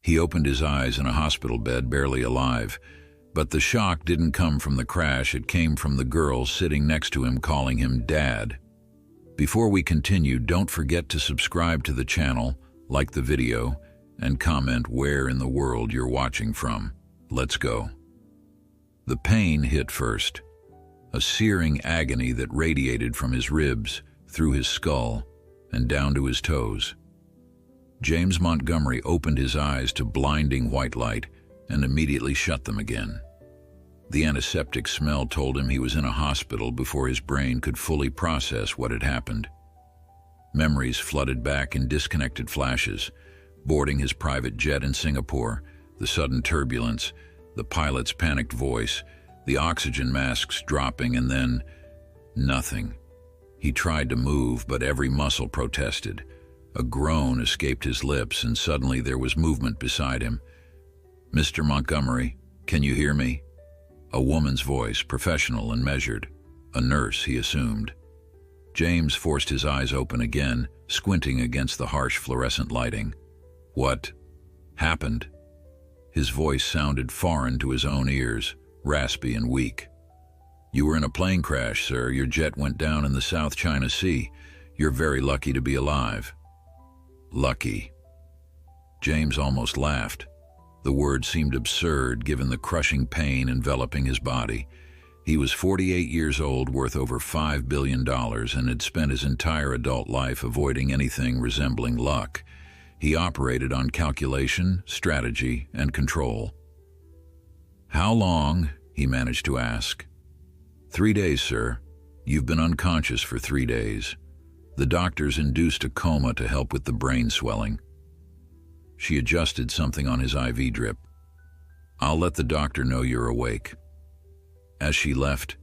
He opened his eyes in a hospital bed, barely alive. But the shock didn't come from the crash, it came from the girl sitting next to him calling him Dad. Before we continue, don't forget to subscribe to the channel, like the video, and comment where in the world you're watching from. Let's go. The pain hit first. A searing agony that radiated from his ribs, through his skull, and down to his toes. James Montgomery opened his eyes to blinding white light and immediately shut them again. The antiseptic smell told him he was in a hospital before his brain could fully process what had happened. Memories flooded back in disconnected flashes, boarding his private jet in Singapore, the sudden turbulence, the pilot's panicked voice, the oxygen masks dropping, and then nothing. He tried to move, but every muscle protested. A groan escaped his lips, and suddenly there was movement beside him. "Mr. Montgomery, can you hear me?" A woman's voice, professional and measured. A nurse, he assumed. James forced his eyes open again, squinting against the harsh fluorescent lighting. "What happened?" His voice sounded foreign to his own ears, raspy and weak. "You were in a plane crash, sir. Your jet went down in the South China Sea. You're very lucky to be alive." Lucky. James almost laughed. The word seemed absurd given the crushing pain enveloping his body. He was 48 years old, worth over $5 billion, and had spent his entire adult life avoiding anything resembling luck. He operated on calculation, strategy, and control. "How long?" he managed to ask. 3 days, sir. You've been unconscious for 3 days. The doctors induced a coma to help with the brain swelling." She adjusted something on his IV drip. "I'll let the doctor know you're awake." As she left,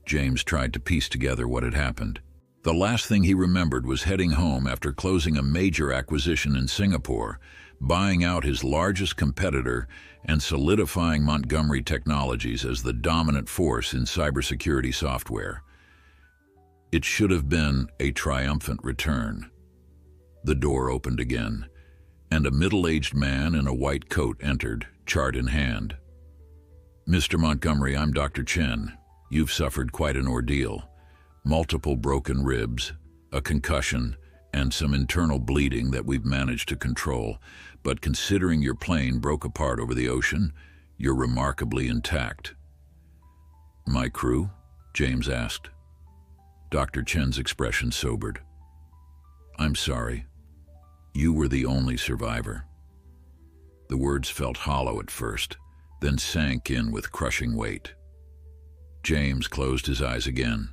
James tried to piece together what had happened. The last thing he remembered was heading home after closing a major acquisition in Singapore, buying out his largest competitor, and solidifying Montgomery Technologies as the dominant force in cybersecurity software. It should have been a triumphant return. The door opened again, and a middle-aged man in a white coat entered, chart in hand. "Mr. Montgomery, I'm Dr. Chen. You've suffered quite an ordeal. Multiple broken ribs, a concussion, and some internal bleeding that we've managed to control. But considering your plane broke apart over the ocean, you're remarkably intact." "My crew?" James asked. Dr. Chen's expression sobered. "I'm sorry. You were the only survivor." The words felt hollow at first, then sank in with crushing weight. James closed his eyes again.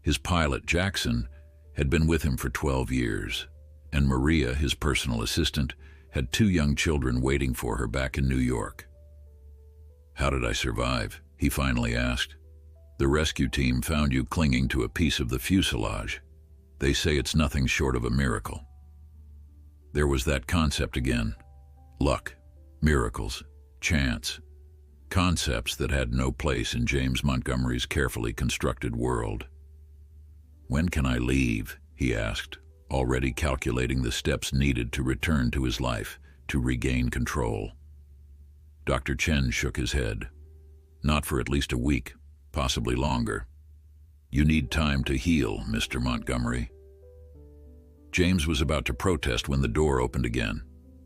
His pilot, Jackson, had been with him for 12 years, and Maria, his personal assistant, had 2 young children waiting for her back in New York. "How did I survive?" he finally asked. "The rescue team found you clinging to a piece of the fuselage. They say it's nothing short of a miracle." There was that concept again. Luck, miracles, chance. Concepts that had no place in James Montgomery's carefully constructed world. "When can I leave?" he asked, already calculating the steps needed to return to his life, to regain control. Dr. Chen shook his head. "Not for at least a week, possibly longer. You need time to heal, Mr. Montgomery." James was about to protest when the door opened again.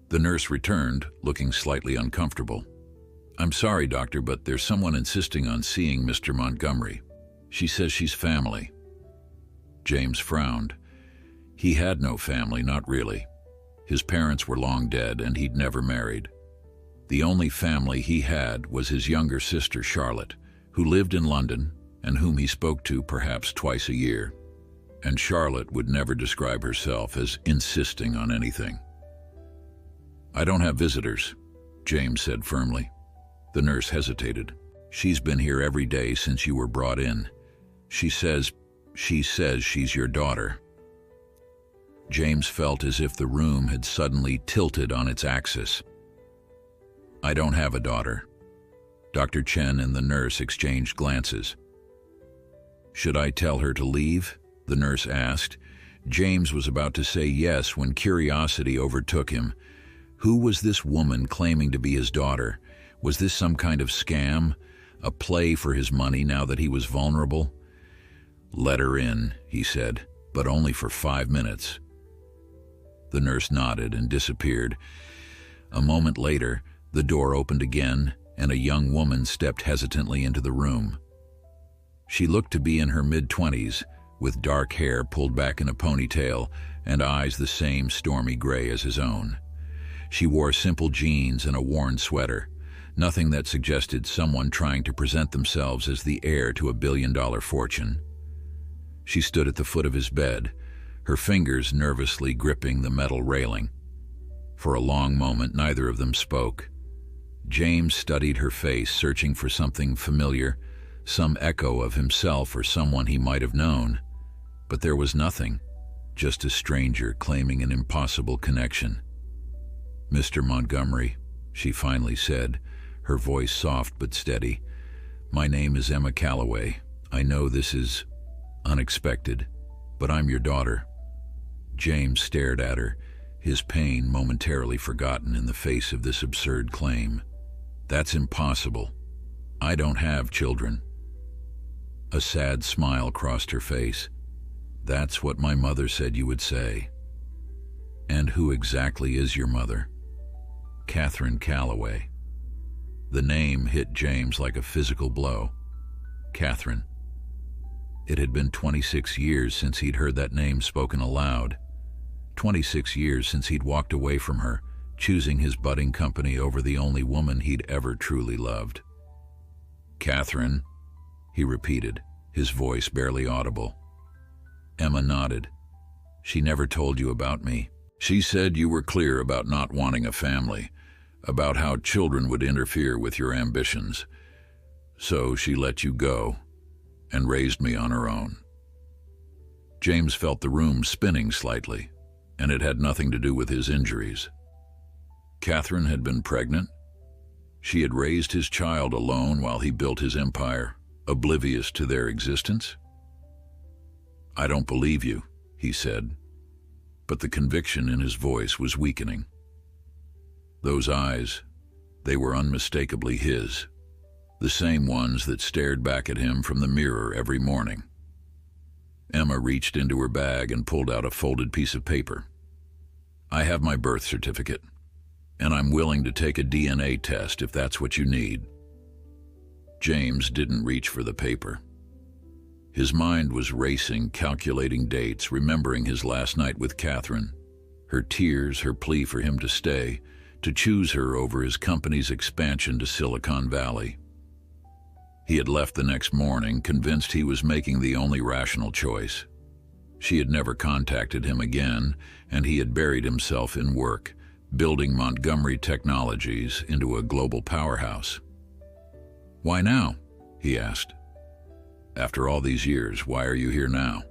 The nurse returned, looking slightly uncomfortable. "I'm sorry, doctor, but there's someone insisting on seeing Mr. Montgomery. She says she's family." James frowned. He had no family, not really. His parents were long dead, and he'd never married. The only family he had was his younger sister, Charlotte, who lived in London and whom he spoke to perhaps twice a year. And Charlotte would never describe herself as insisting on anything. "I don't have visitors," James said firmly. The nurse hesitated. "She's been here every day since you were brought in. She says she's your daughter." James felt as if the room had suddenly tilted on its axis. "I don't have a daughter." Dr. Chen and the nurse exchanged glances. "Should I tell her to leave?" the nurse asked. James was about to say yes when curiosity overtook him. Who was this woman claiming to be his daughter? Was this some kind of scam? A play for his money now that he was vulnerable? "Let her in," he said, "but only for 5 minutes." The nurse nodded and disappeared. A moment later, the door opened again, and a young woman stepped hesitantly into the room. She looked to be in her mid-20s, with dark hair pulled back in a ponytail and eyes the same stormy gray as his own. She wore simple jeans and a worn sweater, nothing that suggested someone trying to present themselves as the heir to a billion-dollar fortune. She stood at the foot of his bed, her fingers nervously gripping the metal railing. For a long moment, neither of them spoke. James studied her face, searching for something familiar, some echo of himself or someone he might have known. But there was nothing, just a stranger claiming an impossible connection. "Mr. Montgomery," she finally said, her voice soft but steady. "My name is Emma Calloway. I know this is unexpected, but I'm your daughter." James stared at her, his pain momentarily forgotten in the face of this absurd claim. "That's impossible. I don't have children." A sad smile crossed her face. "That's what my mother said you would say." "And who exactly is your mother?" "Catherine Calloway." The name hit James like a physical blow. Catherine. It had been 26 years since he'd heard that name spoken aloud. 26 years since he'd walked away from her, choosing his budding company over the only woman he'd ever truly loved. "Catherine," he repeated, his voice barely audible. Emma nodded. "She never told you about me. She said you were clear about not wanting a family, about how children would interfere with your ambitions. So she let you go and raised me on her own." James felt the room spinning slightly, and it had nothing to do with his injuries. Catherine had been pregnant. She had raised his child alone while he built his empire, oblivious to their existence. "I don't believe you," he said, but the conviction in his voice was weakening. Those eyes, they were unmistakably his, the same ones that stared back at him from the mirror every morning. Emma reached into her bag and pulled out a folded piece of paper. "I have my birth certificate, and I'm willing to take a DNA test if that's what you need." James didn't reach for the paper. His mind was racing, calculating dates, remembering his last night with Catherine, her tears, her plea for him to stay, to choose her over his company's expansion to Silicon Valley. He had left the next morning, convinced he was making the only rational choice. She had never contacted him again, and he had buried himself in work, building Montgomery Technologies into a global powerhouse. "Why now?" he asked. "After all these years, why are you here now?"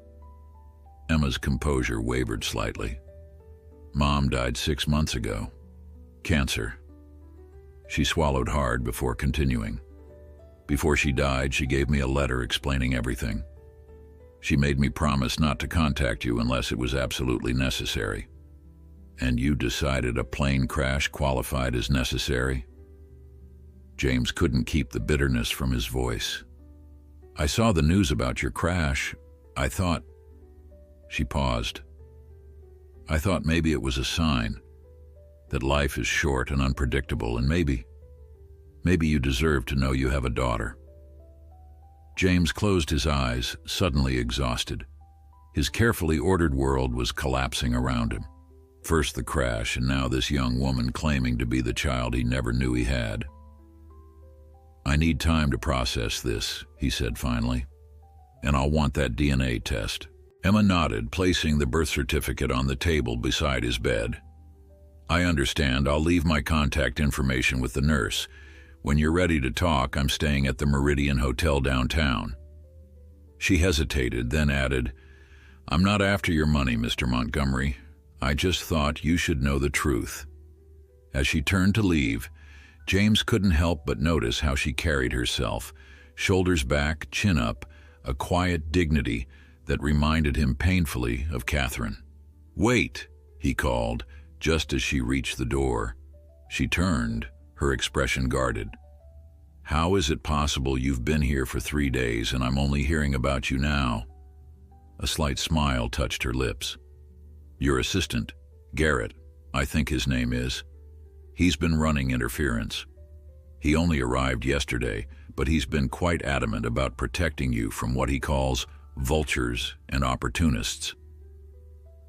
Emma's composure wavered slightly. "Mom died 6 months ago. Cancer." She swallowed hard before continuing. "Before she died, she gave me a letter explaining everything. She made me promise not to contact you unless it was absolutely necessary. And you decided a plane crash qualified as necessary?" James couldn't keep the bitterness from his voice. "I saw the news about your crash. I thought..." She paused. "I thought maybe it was a sign that life is short and unpredictable, and maybe you deserve to know you have a daughter." James closed his eyes, suddenly exhausted. His carefully ordered world was collapsing around him. First the crash, and now this young woman claiming to be the child he never knew he had. "I need time to process this," he said finally, "and I'll want that DNA test." Emma nodded, placing the birth certificate on the table beside his bed. "I understand. I'll leave my contact information with the nurse. When you're ready to talk, I'm staying at the Meridian Hotel downtown." She hesitated, then added, "I'm not after your money, Mr. Montgomery. I just thought you should know the truth." As she turned to leave, James couldn't help but notice how she carried herself, shoulders back, chin up, a quiet dignity that reminded him painfully of Catherine. "Wait," he called, just as she reached the door. She turned, her expression guarded. "How is it possible you've been here for 3 days and I'm only hearing about you now?" A slight smile touched her lips. "Your assistant, Garrett, I think his name is. He's been running interference. He only arrived yesterday, but he's been quite adamant about protecting you from what he calls vultures and opportunists.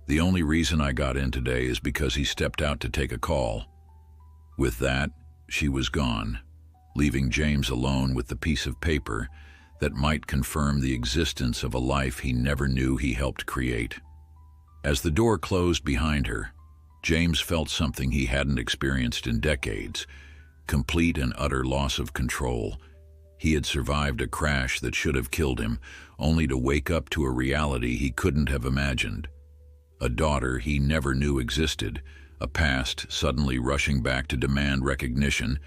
The only reason I got in today is because he stepped out to take a call." With that, she was gone, leaving James alone with the piece of paper that might confirm the existence of a life he never knew he helped create. As the door closed behind her, James felt something he hadn't experienced in decades: complete and utter loss of control. He had survived a crash that should have killed him, only to wake up to a reality he couldn't have imagined. A daughter he never knew existed, a past suddenly rushing back to demand recognition,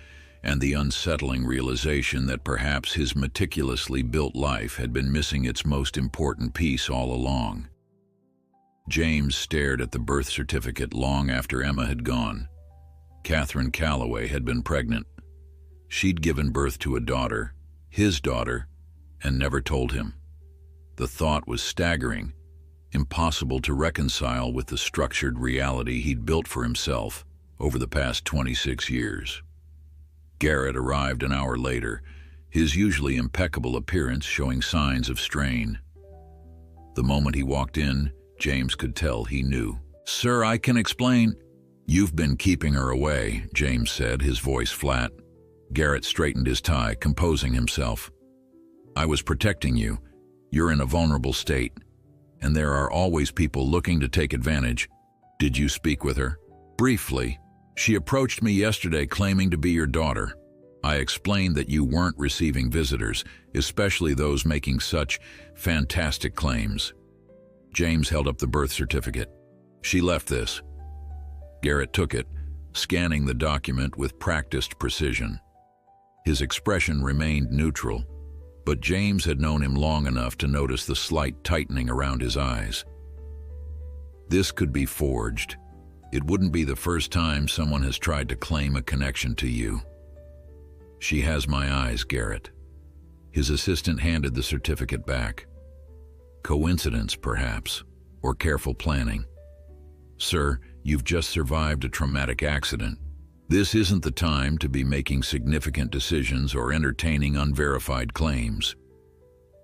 and the unsettling realization that perhaps his meticulously built life had been missing its most important piece all along. James stared at the birth certificate long after Emma had gone. Catherine Calloway had been pregnant. She'd given birth to a daughter, his daughter, and never told him. The thought was staggering, impossible to reconcile with the structured reality he'd built for himself over the past 26 years. Garrett arrived an hour later, his usually impeccable appearance showing signs of strain. The moment he walked in, James could tell he knew. "Sir, I can explain." "You've been keeping her away," James said, his voice flat. Garrett straightened his tie, composing himself. "I was protecting you. You're in a vulnerable state, and there are always people looking to take advantage." "Did you speak with her?" "Briefly. She approached me yesterday claiming to be your daughter. I explained that you weren't receiving visitors, especially those making such fantastic claims." James held up the birth certificate. "She left this." Garrett took it, scanning the document with practiced precision. His expression remained neutral, but James had known him long enough to notice the slight tightening around his eyes. This could be forged. It wouldn't be the first time someone has tried to claim a connection to you. "She has my eyes, Garrett." His assistant handed the certificate back. "Coincidence, perhaps, or careful planning." "Sir, you've just survived a traumatic accident. This isn't the time to be making significant decisions or entertaining unverified claims."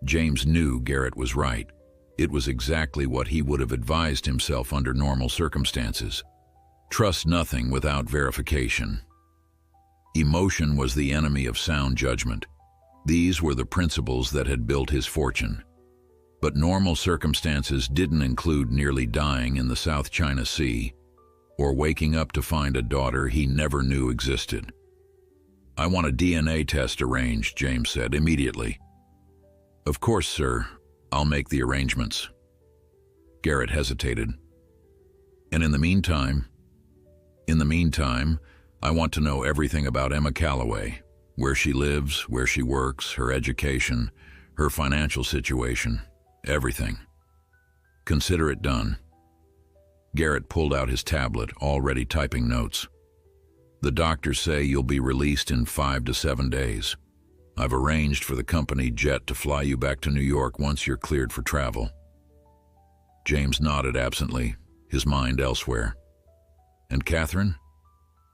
James knew Garrett was right. It was exactly what he would have advised himself under normal circumstances. Trust nothing without verification. Emotion was the enemy of sound judgment. These were the principles that had built his fortune. But normal circumstances didn't include nearly dying in the South China Sea, or waking up to find a daughter he never knew existed. "I want a DNA test arranged," James said immediately. "Of course, sir. I'll make the arrangements." Garrett hesitated. "And in the meantime?" "In the meantime, I want to know everything about Emma Calloway, where she lives, where she works, her education, her financial situation, everything." "Consider it done." Garrett pulled out his tablet, already typing notes. "The doctors say you'll be released in 5 to 7 days. I've arranged for the company jet to fly you back to New York once you're cleared for travel." James nodded absently, his mind elsewhere. "And Catherine?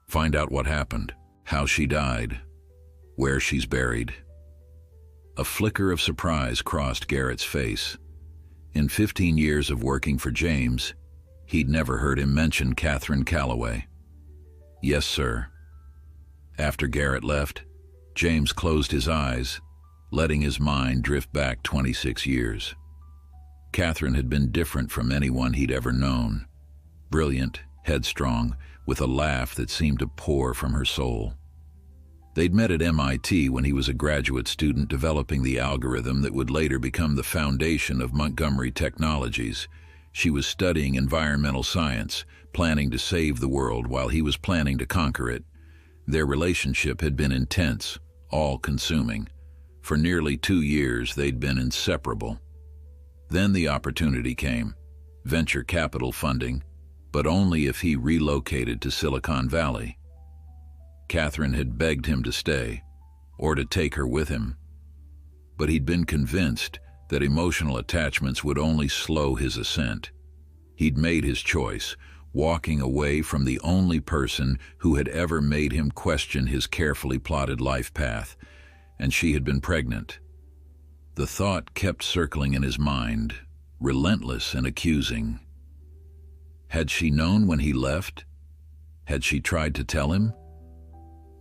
Find out what happened, how she died, where she's buried." A flicker of surprise crossed Garrett's face. In 15 years of working for James, he'd never heard him mention Catherine Calloway. "Yes, sir." After Garrett left, James closed his eyes, letting his mind drift back 26 years. Catherine had been different from anyone he'd ever known. Brilliant, headstrong, with a laugh that seemed to pour from her soul. They'd met at MIT when he was a graduate student developing the algorithm that would later become the foundation of Montgomery Technologies. She was studying environmental science, planning to save the world while he was planning to conquer it. Their relationship had been intense, all-consuming. For nearly 2 years, they'd been inseparable. Then the opportunity came, venture capital funding, but only if he relocated to Silicon Valley. Catherine had begged him to stay, or to take her with him. But he'd been convinced that emotional attachments would only slow his ascent. He'd made his choice, walking away from the only person who had ever made him question his carefully plotted life path, and she had been pregnant. The thought kept circling in his mind, relentless and accusing. Had she known when he left? Had she tried to tell him?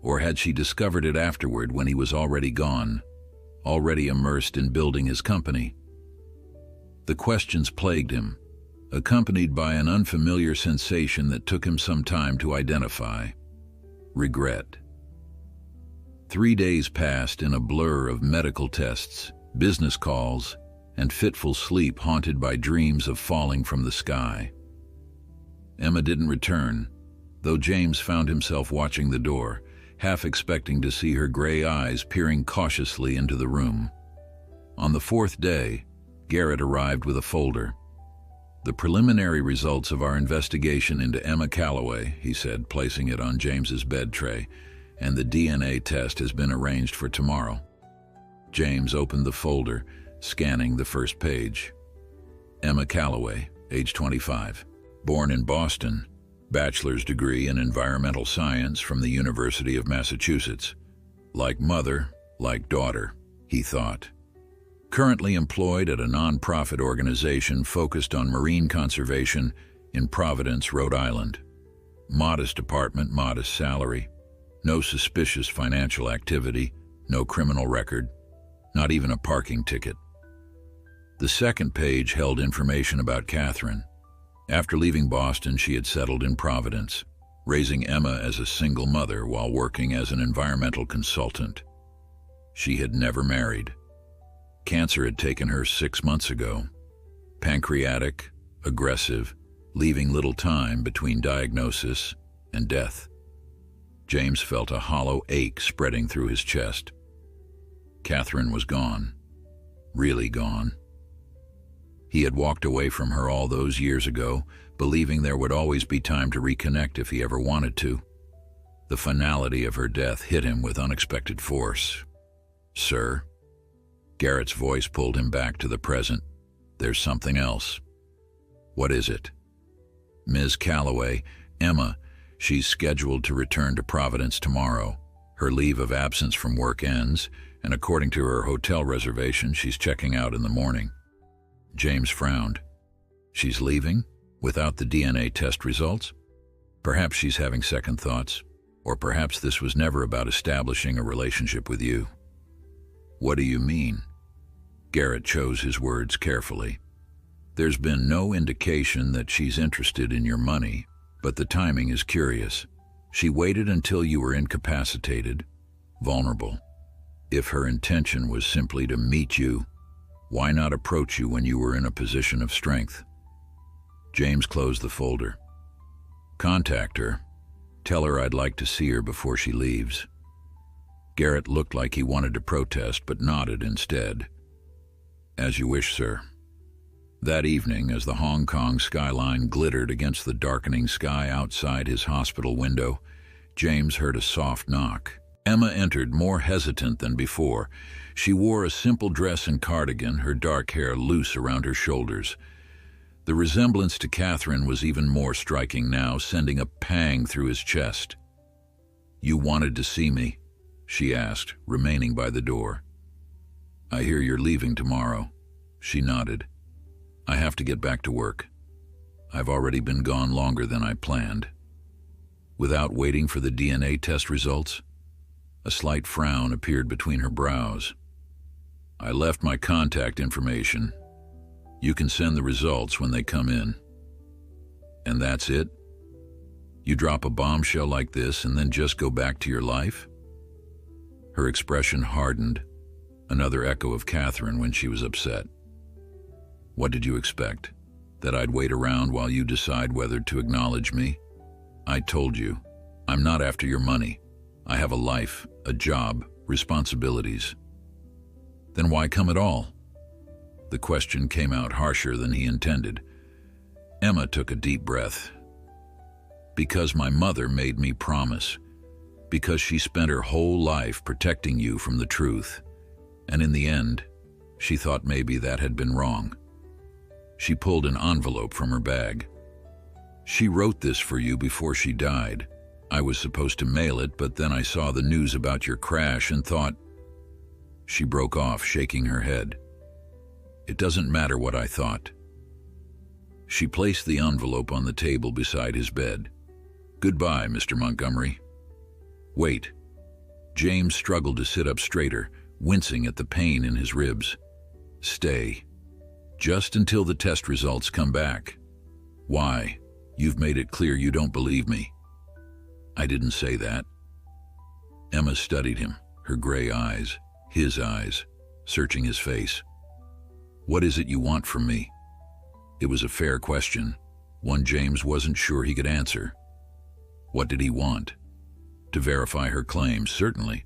Or had she discovered it afterward when he was already gone, already immersed in building his company? The questions plagued him, accompanied by an unfamiliar sensation that took him some time to identify: regret. 3 days passed in a blur of medical tests, business calls, and fitful sleep haunted by dreams of falling from the sky. Emma didn't return, though James found himself watching the door, half expecting to see her gray eyes peering cautiously into the room. On the 4th day, Garrett arrived with a folder. "The preliminary results of our investigation into Emma Calloway," he said, placing it on James's bed tray, "and the DNA test has been arranged for tomorrow." James opened the folder, scanning the first page. Emma Calloway, age 25, born in Boston, bachelor's degree in environmental science from the University of Massachusetts. Like mother, like daughter, he thought. Currently employed at a non-profit organization focused on marine conservation in Providence, Rhode Island. Modest apartment, modest salary. No suspicious financial activity, no criminal record, not even a parking ticket. The second page held information about Catherine. After leaving Boston, she had settled in Providence, raising Emma as a single mother while working as an environmental consultant. She had never married. Cancer had taken her 6 months ago. Pancreatic, aggressive, leaving little time between diagnosis and death. James felt a hollow ache spreading through his chest. Catherine was gone. Really gone. He had walked away from her all those years ago, believing there would always be time to reconnect if he ever wanted to. The finality of her death hit him with unexpected force. "Sir?" Garrett's voice pulled him back to the present. "There's something else." "What is it?" "Ms. Calloway, Emma, she's scheduled to return to Providence tomorrow. Her leave of absence from work ends, and according to her hotel reservation, she's checking out in the morning." James frowned. "She's leaving? Without the DNA test results? Perhaps she's having second thoughts, or perhaps this was never about establishing a relationship with you." "What do you mean?" Garrett chose his words carefully. "There's been no indication that she's interested in your money, but the timing is curious. She waited until you were incapacitated, vulnerable. If her intention was simply to meet you, why not approach you when you were in a position of strength?" James closed the folder. "Contact her. Tell her I'd like to see her before she leaves." Garrett looked like he wanted to protest, but nodded instead. "As you wish, sir." That evening, as the Hong Kong skyline glittered against the darkening sky outside his hospital window, James heard a soft knock. Emma entered, more hesitant than before. She wore a simple dress and cardigan, her dark hair loose around her shoulders. The resemblance to Catherine was even more striking now, sending a pang through his chest. "You wanted to see me?" she asked, remaining by the door. "I hear you're leaving tomorrow." She nodded. "I have to get back to work. I've already been gone longer than I planned." Without waiting for the DNA test results, a slight frown appeared between her brows. "I left my contact information. You can send the results when they come in." "And that's it? You drop a bombshell like this and then just go back to your life?" Her expression hardened, another echo of Catherine when she was upset. "What did you expect? That I'd wait around while you decide whether to acknowledge me? I told you, I'm not after your money. I have a life, a job, responsibilities." "Then why come at all?" The question came out harsher than he intended. Emma took a deep breath. "Because my mother made me promise. because she spent her whole life protecting you from the truth. And in the end, she thought maybe that had been wrong. She pulled an envelope from her bag. She wrote this for you before she died. I was supposed to mail it, but then I saw the news about your crash and thought... She broke off, shaking her head. It doesn't matter what I thought. She placed the envelope on the table beside his bed. Goodbye, Mr. Montgomery. Wait. James struggled to sit up straighter, wincing at the pain in his ribs. Stay. Just until the test results come back. Why? You've made it clear you don't believe me. I didn't say that. Emma studied him, her gray eyes, his eyes, searching his face. What is it you want from me? It was a fair question, one James wasn't sure he could answer. What did he want? To verify her claims, certainly.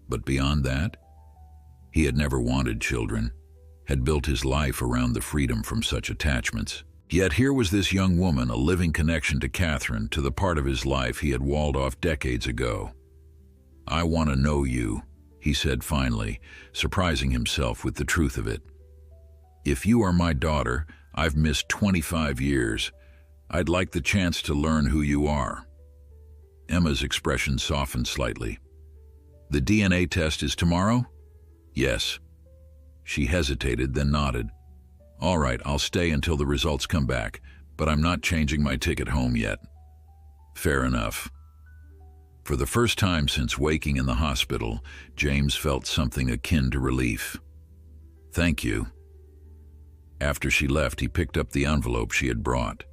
But beyond that? He had never wanted children, had built his life around the freedom from such attachments. Yet here was this young woman, a living connection to Catherine, to the part of his life he had walled off decades ago. I want to know you, he said finally, surprising himself with the truth of it. If you are my daughter, I've missed 25 years. I'd like the chance to learn who you are. Emma's expression softened slightly. The DNA test is tomorrow? Yes. She hesitated, then nodded. All right, I'll stay until the results come back, but I'm not changing my ticket home yet. Fair enough. For the first time since waking in the hospital, James felt something akin to relief. Thank you. After she left, he picked up the envelope she had brought.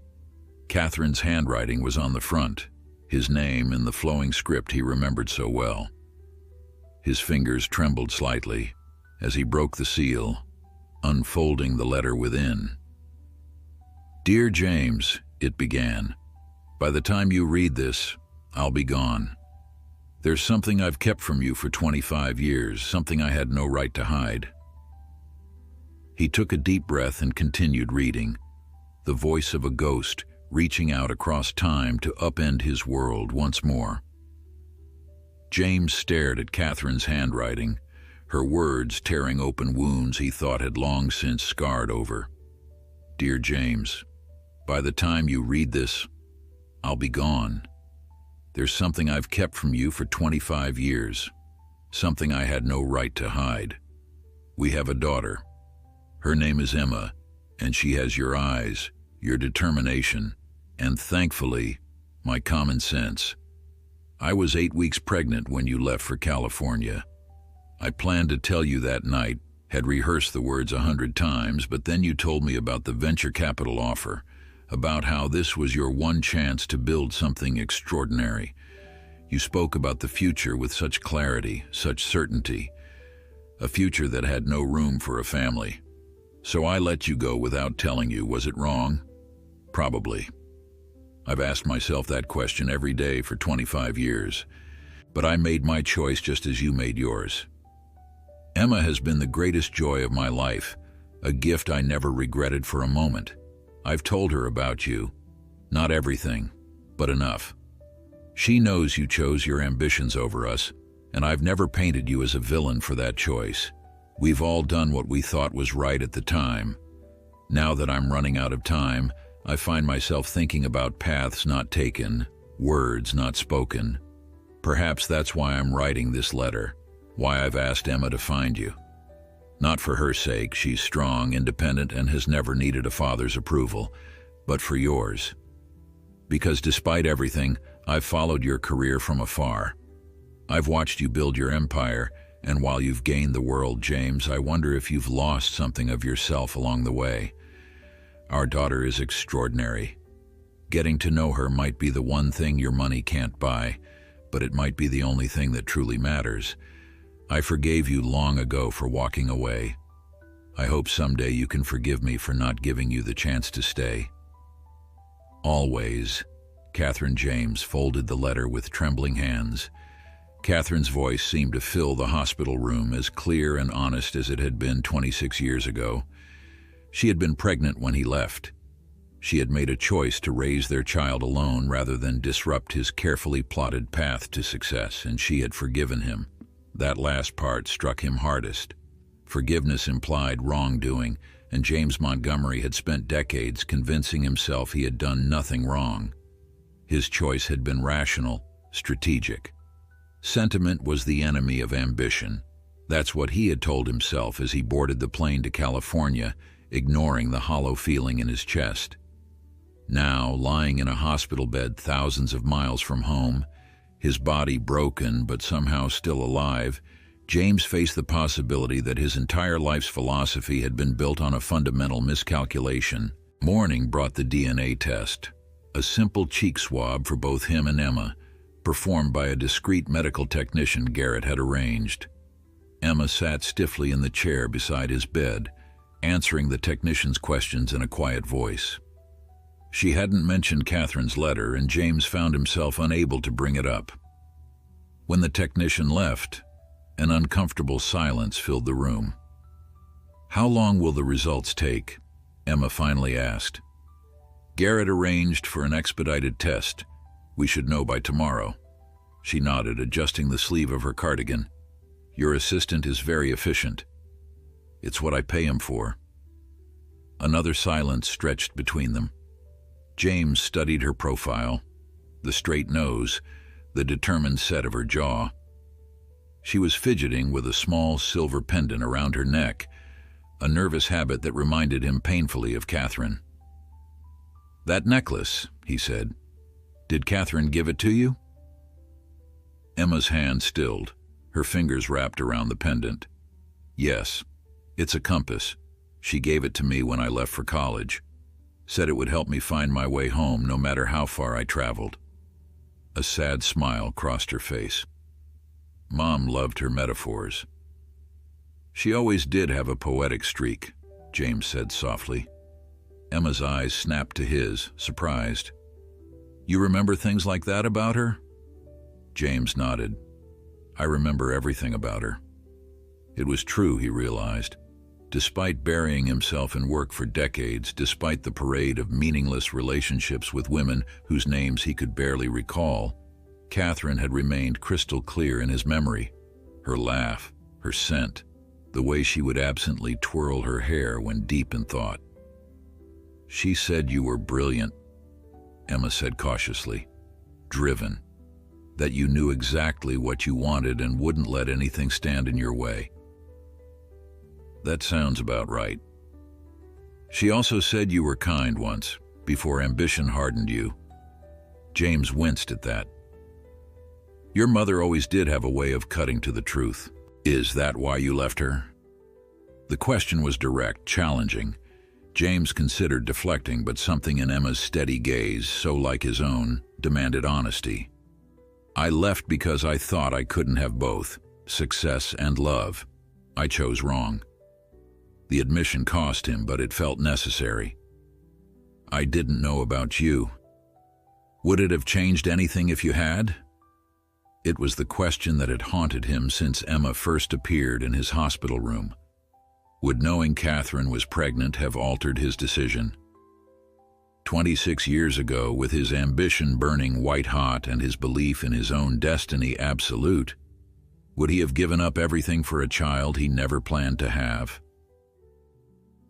Catherine's handwriting was on the front, his name in the flowing script he remembered so well. His fingers trembled slightly as he broke the seal, unfolding the letter within. Dear James, it began. By the time you read this, I'll be gone. There's something I've kept from you for 25 years, something I had no right to hide. He took a deep breath and continued reading, the voice of a ghost reaching out across time to upend his world once more. James stared at Catherine's handwriting, her words tearing open wounds he thought had long since scarred over. Dear James, by the time you read this, I'll be gone. There's something I've kept from you for 25 years, something I had no right to hide. We have a daughter. Her name is Emma, and she has your eyes, your determination, and thankfully, my common sense. I was 8 weeks pregnant when you left for California. I planned to tell you that night, had rehearsed the words 100 times, but then you told me about the venture capital offer, about how this was your one chance to build something extraordinary. You spoke about the future with such clarity, such certainty, a future that had no room for a family. So I let you go without telling you. Was it wrong? Probably. I've asked myself that question every day for 25 years, but I made my choice just as you made yours. Emma has been the greatest joy of my life, a gift I never regretted for a moment. I've told her about you. Not everything, but enough. She knows you chose your ambitions over us, and I've never painted you as a villain for that choice. We've all done what we thought was right at the time. Now that I'm running out of time, I find myself thinking about paths not taken, words not spoken. Perhaps that's why I'm writing this letter, why I've asked Emma to find you. Not for her sake, she's strong, independent, and has never needed a father's approval, but for yours. Because despite everything, I've followed your career from afar. I've watched you build your empire, and while you've gained the world, James, I wonder if you've lost something of yourself along the way. Our daughter is extraordinary. Getting to know her might be the one thing your money can't buy, but it might be the only thing that truly matters. I forgave you long ago for walking away. I hope someday you can forgive me for not giving you the chance to stay. Always. Catherine James folded the letter with trembling hands. Catherine's voice seemed to fill the hospital room, as clear and honest as it had been 26 years ago. She had been pregnant when he left. She had made a choice to raise their child alone rather than disrupt his carefully plotted path to success, and she had forgiven him. That last part struck him hardest. Forgiveness implied wrongdoing, and James Montgomery had spent decades convincing himself he had done nothing wrong. His choice had been rational, strategic. Sentiment was the enemy of ambition. That's what he had told himself as he boarded the plane to California, ignoring the hollow feeling in his chest. Now, lying in a hospital bed thousands of miles from home, his body broken but somehow still alive, James faced the possibility that his entire life's philosophy had been built on a fundamental miscalculation. Morning brought the DNA test, a simple cheek swab for both him and Emma, performed by a discreet medical technician Garrett had arranged. Emma sat stiffly in the chair beside his bed, answering the technician's questions in a quiet voice. She hadn't mentioned Catherine's letter, and James found himself unable to bring it up. When the technician left, an uncomfortable silence filled the room. "How long will the results take?" Emma finally asked. "Garrett arranged for an expedited test. We should know by tomorrow." She nodded, adjusting the sleeve of her cardigan. "Your assistant is very efficient. It's what I pay him for." Another silence stretched between them. James studied her profile, the straight nose, the determined set of her jaw. She was fidgeting with a small silver pendant around her neck, a nervous habit that reminded him painfully of Catherine. "That necklace," he said. "Did Catherine give it to you?" Emma's hand stilled, her fingers wrapped around the pendant. "Yes, it's a compass. She gave it to me when I left for college. Said it would help me find my way home no matter how far I traveled." A sad smile crossed her face. Mom loved her metaphors. "She always did have a poetic streak," James said softly. Emma's eyes snapped to his, surprised. "You remember things like that about her?" James nodded. "I remember everything about her." It was true, he realized. Despite burying himself in work for decades, despite the parade of meaningless relationships with women whose names he could barely recall, Catherine had remained crystal clear in his memory. Her laugh, her scent, the way she would absently twirl her hair when deep in thought. "She said you were brilliant," Emma said cautiously. "Driven. That you knew exactly what you wanted and wouldn't let anything stand in your way." "That sounds about right." "She also said you were kind once, before ambition hardened you." James winced at that. "Your mother always did have a way of cutting to the truth. Is that why you left her?" The question was direct, challenging. James considered deflecting, but something in Emma's steady gaze, so like his own, demanded honesty. "I left because I thought I couldn't have both, success and love. I chose wrong." The admission cost him, but it felt necessary. "I didn't know about you. Would it have changed anything if you had?" It was the question that had haunted him since Emma first appeared in his hospital room. Would knowing Catherine was pregnant have altered his decision? 26 years ago, with his ambition burning white-hot and his belief in his own destiny absolute, would he have given up everything for a child he never planned to have?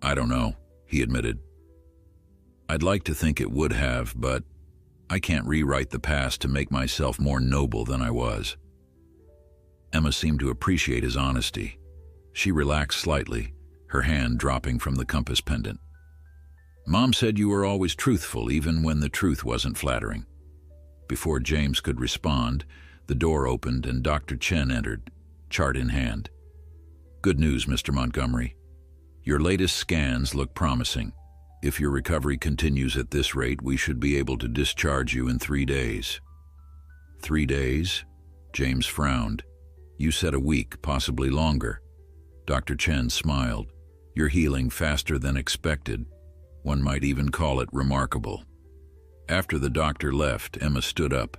"I don't know," he admitted. "I'd like to think it would have, but I can't rewrite the past to make myself more noble than I was." Emma seemed to appreciate his honesty. She relaxed slightly, her hand dropping from the compass pendant. "Mom said you were always truthful, even when the truth wasn't flattering." Before James could respond, the door opened and Dr. Chen entered, chart in hand. "Good news, Mr. Montgomery. Your latest scans look promising. If your recovery continues at this rate, we should be able to discharge you in 3 days." 3 days? James frowned. "You said a week, possibly longer." Dr. Chen smiled. "You're healing faster than expected. One might even call it remarkable." After the doctor left, Emma stood up.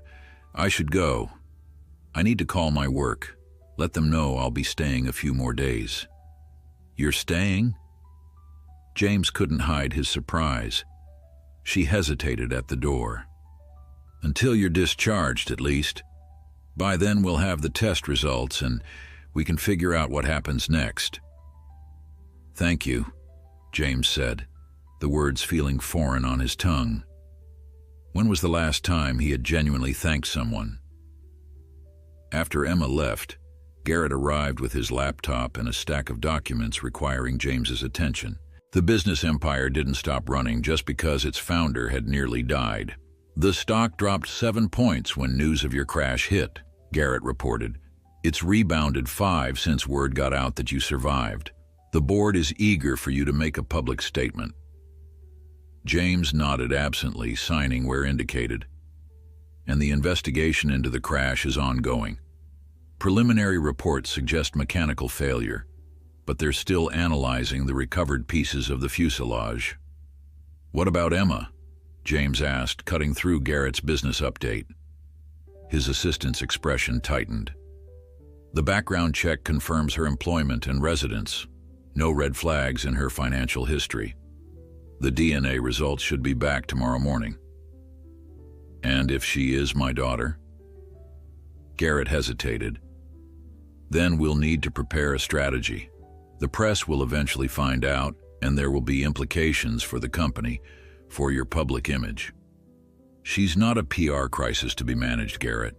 "I should go. I need to call my work. Let them know I'll be staying a few more days." "You're staying?" James couldn't hide his surprise. She hesitated at the door. "Until you're discharged, at least. By then we'll have the test results and we can figure out what happens next." "Thank you," James said, the words feeling foreign on his tongue. When was the last time he had genuinely thanked someone? After Emma left, Garrett arrived with his laptop and a stack of documents requiring James's attention. The business empire didn't stop running just because its founder had nearly died. "The stock dropped 7 points when news of your crash hit," Garrett reported. "It's rebounded 5 since word got out that you survived. The board is eager for you to make a public statement." James nodded absently, signing where indicated. "And the investigation into the crash is ongoing. Preliminary reports suggest mechanical failure, but they're still analyzing the recovered pieces of the fuselage." "What about Emma?" James asked, cutting through Garrett's business update. His assistant's expression tightened. "The background check confirms her employment and residence. No red flags in her financial history. The DNA results should be back tomorrow morning." "And if she is my daughter?" Garrett hesitated. "Then we'll need to prepare a strategy. The press will eventually find out, and there will be implications for the company, for your public image. She's not a PR crisis to be managed, Garrett.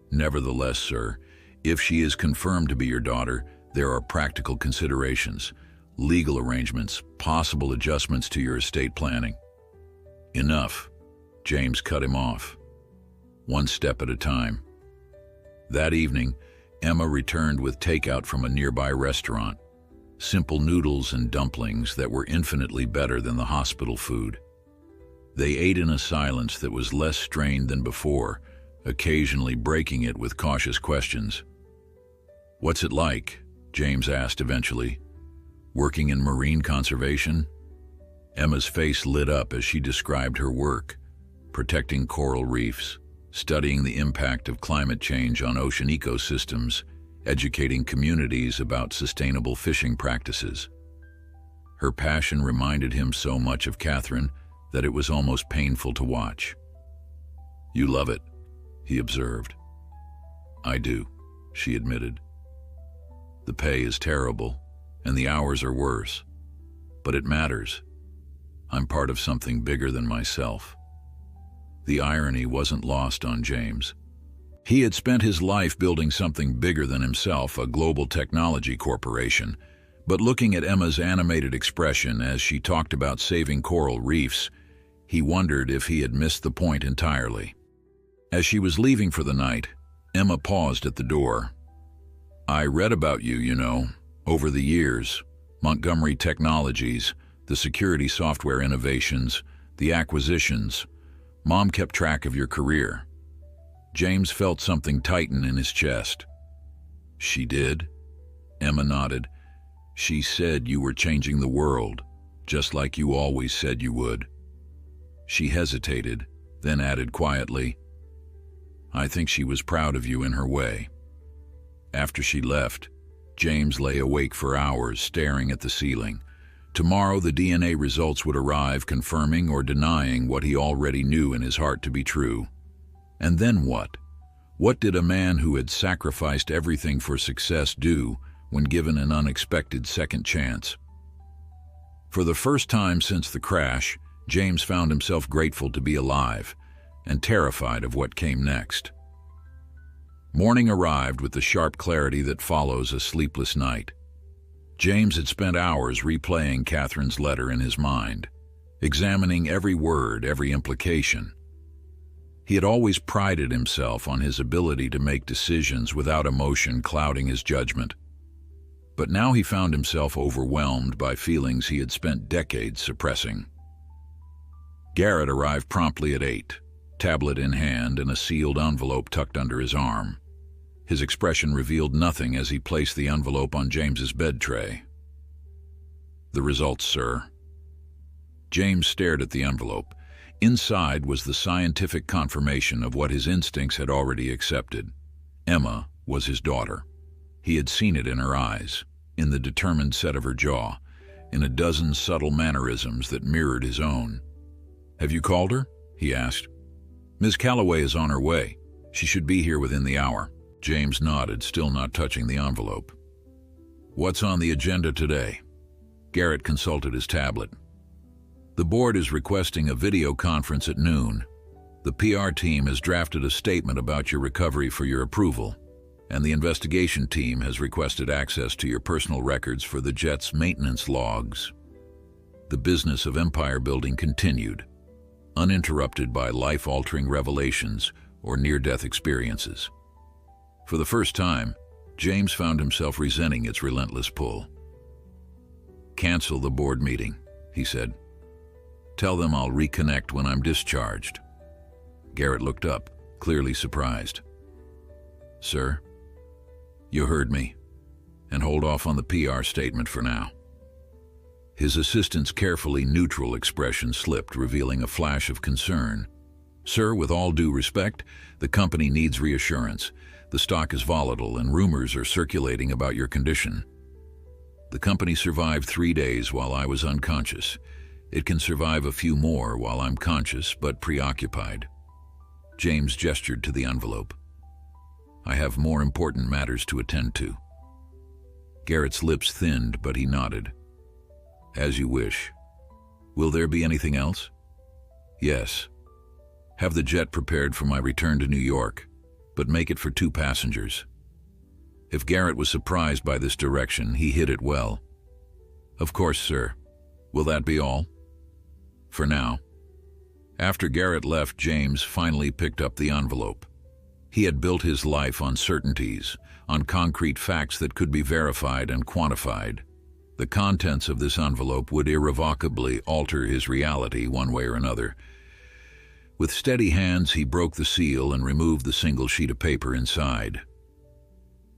Nevertheless, sir, if she is confirmed to be your daughter, there are practical considerations, legal arrangements, possible adjustments to your estate planning." "Enough," James cut him off. "One step at a time." That evening, Emma returned with takeout from a nearby restaurant. Simple noodles and dumplings that were infinitely better than the hospital food. They ate in a silence that was less strained than before, occasionally breaking it with cautious questions. "What's it like?" James asked eventually. "Working in marine conservation?" Emma's face lit up as she described her work, protecting coral reefs, studying the impact of climate change on ocean ecosystems, educating communities about sustainable fishing practices. Her passion reminded him so much of Catherine that it was almost painful to watch. "You love it," he observed. "I do," she admitted. "The pay is terrible, and the hours are worse. But it matters. I'm part of something bigger than myself." The irony wasn't lost on James. He had spent his life building something bigger than himself, a global technology corporation. But looking at Emma's animated expression as she talked about saving coral reefs, he wondered if he had missed the point entirely. As she was leaving for the night, Emma paused at the door. "I read about you, over the years. Montgomery Technologies, the security software innovations, the acquisitions. Mom kept track of your career." James felt something tighten in his chest. "She did?" Emma nodded. "She said you were changing the world, just like you always said you would." She hesitated, then added quietly, "I think she was proud of you in her way." After she left, James lay awake for hours, staring at the ceiling. Tomorrow the DNA results would arrive, confirming or denying what he already knew in his heart to be true. And then what? What did a man who had sacrificed everything for success do when given an unexpected second chance? For the first time since the crash, James found himself grateful to be alive and terrified of what came next. Morning arrived with the sharp clarity that follows a sleepless night. James had spent hours replaying Catherine's letter in his mind, examining every word, every implication. He had always prided himself on his ability to make decisions without emotion clouding his judgment. But now he found himself overwhelmed by feelings he had spent decades suppressing. Garrett arrived promptly at 8, tablet in hand and a sealed envelope tucked under his arm. His expression revealed nothing as he placed the envelope on James's bed tray. "The results, sir." James stared at the envelope. Inside was the scientific confirmation of what his instincts had already accepted. Emma was his daughter. He had seen it in her eyes, in the determined set of her jaw, in a dozen subtle mannerisms that mirrored his own. "Have you called her?" he asked. "Ms. Calloway is on her way. She should be here within the hour." James nodded, still not touching the envelope. "What's on the agenda today?" Garrett consulted his tablet. "The board is requesting a video conference at noon. The PR team has drafted a statement about your recovery for your approval, and the investigation team has requested access to your personal records for the jet's maintenance logs." The business of empire building continued, uninterrupted by life-altering revelations or near-death experiences. For the first time, James found himself resenting its relentless pull. "Cancel the board meeting," he said. "Tell them I'll reconnect when I'm discharged." Garrett looked up, clearly surprised. "Sir?" "You heard me. And hold off on the PR statement for now." His assistant's carefully neutral expression slipped, revealing a flash of concern. "Sir, with all due respect, the company needs reassurance. The stock is volatile and rumors are circulating about your condition. The company survived 3 days while I was unconscious. It can survive a few more while I'm conscious but preoccupied." James gestured to the envelope. "I have more important matters to attend to." Garrett's lips thinned, but he nodded. "As you wish. Will there be anything else?" "Yes. Have the jet prepared for my return to New York, but make it for 2 passengers." If Garrett was surprised by this direction, he hid it well. "Of course, sir. Will that be all?" "For now." After Garrett left, James finally picked up the envelope. He had built his life on certainties, on concrete facts that could be verified and quantified. The contents of this envelope would irrevocably alter his reality one way or another. With steady hands, he broke the seal and removed the single sheet of paper inside.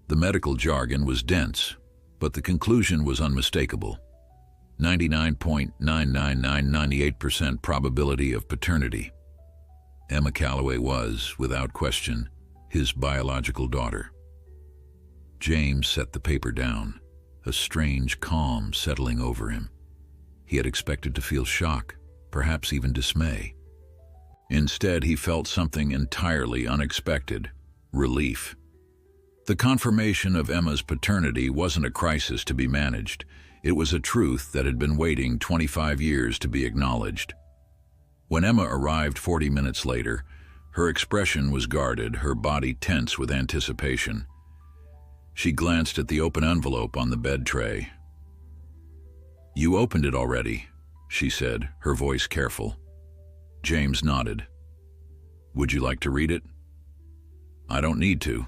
The medical jargon was dense, but the conclusion was unmistakable. 99.99998% probability of paternity. Emma Calloway was, without question, his biological daughter. James set the paper down, a strange calm settling over him. He had expected to feel shock, perhaps even dismay. Instead, he felt something entirely unexpected: relief. The confirmation of Emma's paternity wasn't a crisis to be managed. It was a truth that had been waiting 25 years to be acknowledged. When Emma arrived 40 minutes later, her expression was guarded, her body tense with anticipation. She glanced at the open envelope on the bed tray. "You opened it already," she said, her voice careful. James nodded. "Would you like to read it?" "I don't need to."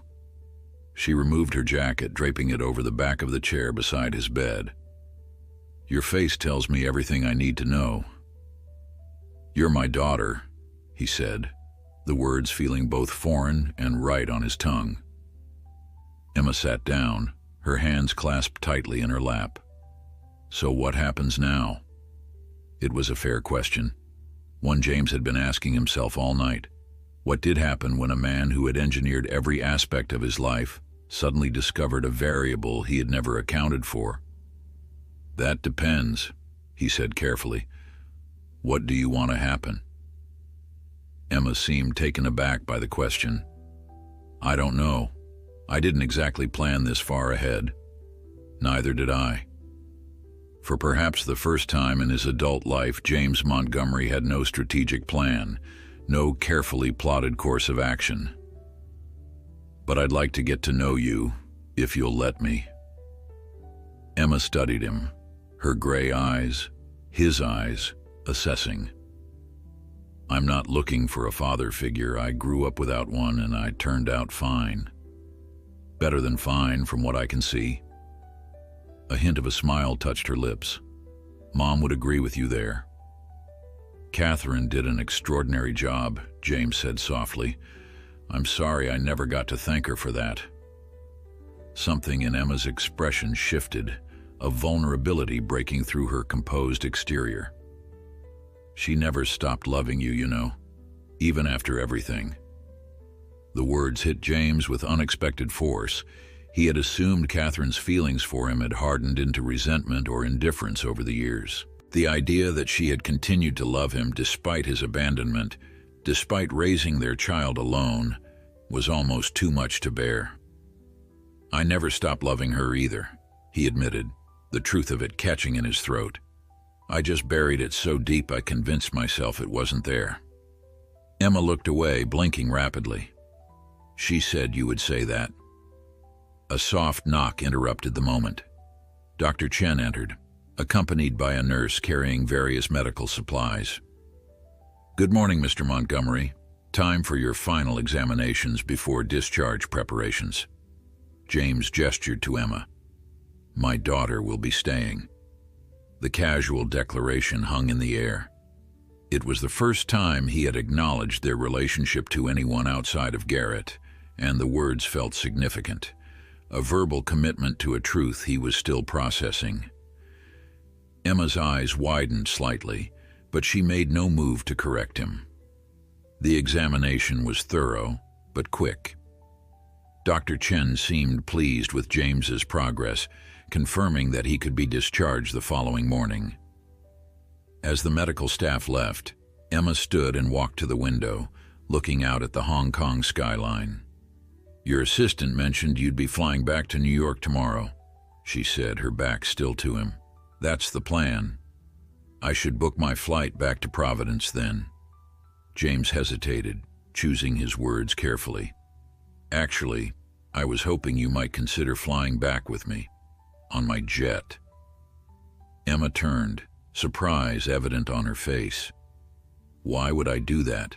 She removed her jacket, draping it over the back of the chair beside his bed. "Your face tells me everything I need to know." "You're my daughter," he said, the words feeling both foreign and right on his tongue. Emma sat down, her hands clasped tightly in her lap. "So what happens now?" It was a fair question, one James had been asking himself all night. What did happen when a man who had engineered every aspect of his life suddenly discovered a variable he had never accounted for? "That depends," he said carefully. "What do you want to happen?" Emma seemed taken aback by the question. "I don't know. I didn't exactly plan this far ahead." "Neither did I." For perhaps the first time in his adult life, James Montgomery had no strategic plan, no carefully plotted course of action. "But I'd like to get to know you, if you'll let me." Emma studied him, her gray eyes, his eyes, assessing. "I'm not looking for a father figure. I grew up without one and I turned out fine. Better than fine from what I can see." A hint of a smile touched her lips. "Mom would agree with you there." "Catherine did an extraordinary job," James said softly. "I'm sorry I never got to thank her for that." Something in Emma's expression shifted, a vulnerability breaking through her composed exterior. "She never stopped loving you, you know, even after everything." The words hit James with unexpected force. He had assumed Catherine's feelings for him had hardened into resentment or indifference over the years. The idea that she had continued to love him despite his abandonment, despite raising their child alone, was almost too much to bear. "I never stopped loving her either," he admitted, the truth of it catching in his throat. "I just buried it so deep I convinced myself it wasn't there." Emma looked away, blinking rapidly. "She said you would say that." A soft knock interrupted the moment. Dr. Chen entered, accompanied by a nurse carrying various medical supplies. "Good morning, Mr. Montgomery. Time for your final examinations before discharge preparations." James gestured to Emma. "My daughter will be staying." The casual declaration hung in the air. It was the first time he had acknowledged their relationship to anyone outside of Garrett, and the words felt significant, a verbal commitment to a truth he was still processing. Emma's eyes widened slightly, but she made no move to correct him. The examination was thorough, but quick. Dr. Chen seemed pleased with James's progress, confirming that he could be discharged the following morning. As the medical staff left, Emma stood and walked to the window, looking out at the Hong Kong skyline. "Your assistant mentioned you'd be flying back to New York tomorrow," she said, her back still to him. "That's the plan. I should book my flight back to Providence then." James hesitated, choosing his words carefully. "Actually, I was hoping you might consider flying back with me, on my jet." Emma turned, surprise evident on her face. "Why would I do that?"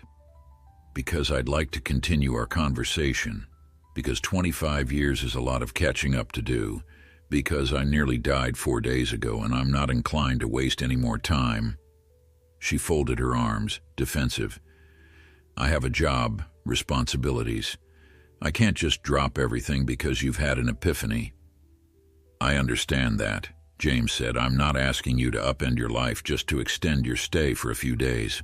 "Because I'd like to continue our conversation, because 25 years is a lot of catching up to do, because I nearly died 4 days ago and I'm not inclined to waste any more time." She folded her arms, defensive. "I have a job, responsibilities. I can't just drop everything because you've had an epiphany." "I understand that," James said. "I'm not asking you to upend your life just to extend your stay for a few days.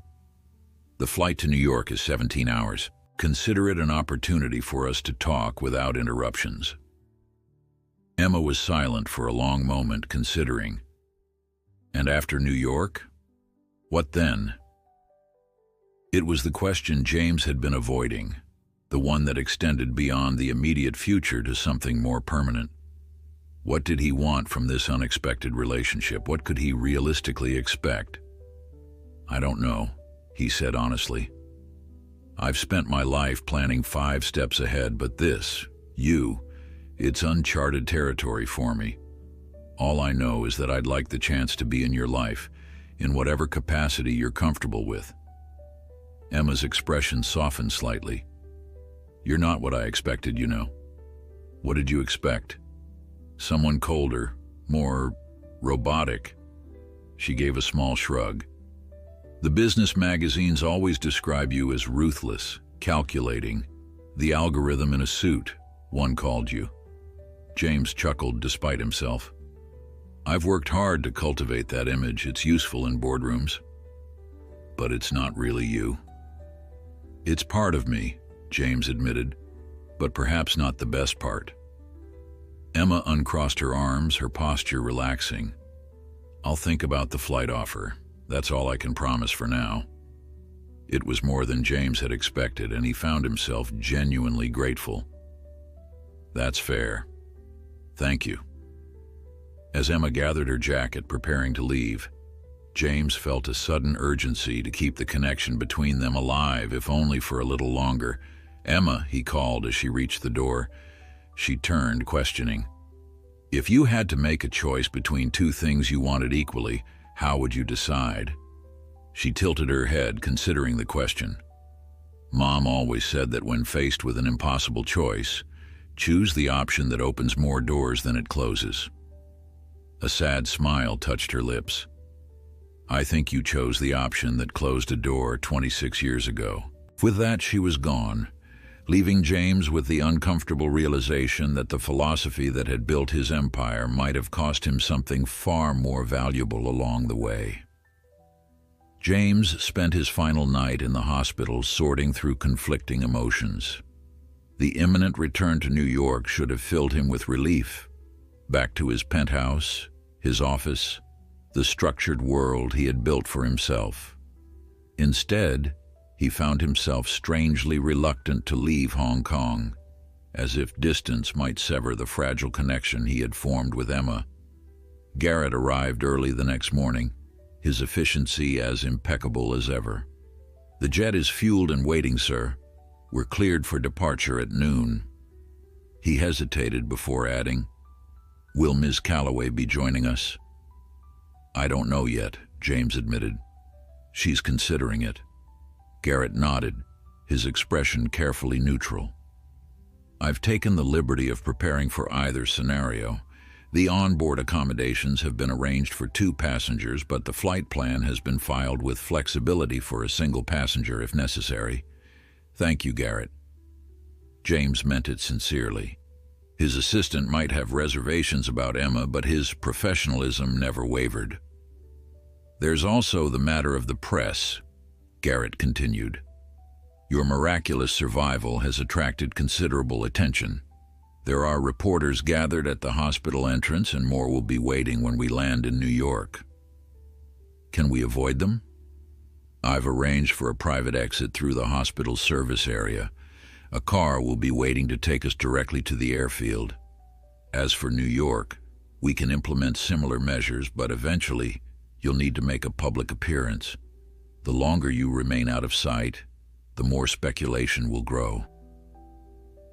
The flight to New York is 17 hours. Consider it an opportunity for us to talk without interruptions." Emma was silent for a long moment, considering. And after New York? What then? It was the question James had been avoiding, the one that extended beyond the immediate future to something more permanent. What did he want from this unexpected relationship? What could he realistically expect? "I don't know," he said honestly. "I've spent my life planning 5 steps ahead, but this, it's uncharted territory for me. All I know is that I'd like the chance to be in your life, in whatever capacity you're comfortable with." Emma's expression softened slightly. "You're not what I expected, you know." "What did you expect?" "Someone colder, more robotic." She gave a small shrug. "The business magazines always describe you as ruthless, calculating, the algorithm in a suit," one called you. James chuckled despite himself. "I've worked hard to cultivate that image. It's useful in boardrooms. But it's not really you." "It's part of me," James admitted, "but perhaps not the best part." Emma uncrossed her arms, her posture relaxing. "I'll think about the flight offer. That's all I can promise for now." It was more than James had expected, and he found himself genuinely grateful. "That's fair. Thank you." As Emma gathered her jacket, preparing to leave, James felt a sudden urgency to keep the connection between them alive, if only for a little longer. "Emma," he called as she reached the door. She turned, questioning. "If you had to make a choice between 2 things you wanted equally, how would you decide?" She tilted her head, considering the question. "Mom always said that when faced with an impossible choice, choose the option that opens more doors than it closes." A sad smile touched her lips. "I think you chose the option that closed a door 26 years ago." With that, she was gone, leaving James with the uncomfortable realization that the philosophy that had built his empire might have cost him something far more valuable along the way. James spent his final night in the hospital sorting through conflicting emotions. The imminent return to New York should have filled him with relief. Back to his penthouse, his office, the structured world he had built for himself. Instead, he found himself strangely reluctant to leave Hong Kong, as if distance might sever the fragile connection he had formed with Emma. Garrett arrived early the next morning, his efficiency as impeccable as ever. "The jet is fueled and waiting, sir. We're cleared for departure at noon." He hesitated before adding, "Will Ms. Calloway be joining us?" "I don't know yet," James admitted. "She's considering it." Garrett nodded, his expression carefully neutral. "I've taken the liberty of preparing for either scenario. The onboard accommodations have been arranged for 2 passengers, but the flight plan has been filed with flexibility for a single passenger if necessary." "Thank you, Garrett." James meant it sincerely. His assistant might have reservations about Emma, but his professionalism never wavered. "There's also the matter of the press," Garrett continued. "Your miraculous survival has attracted considerable attention. There are reporters gathered at the hospital entrance, and more will be waiting when we land in New York." "Can we avoid them?" "I've arranged for a private exit through the hospital service area. A car will be waiting to take us directly to the airfield. As for New York, we can implement similar measures, but eventually you'll need to make a public appearance. The longer you remain out of sight, the more speculation will grow."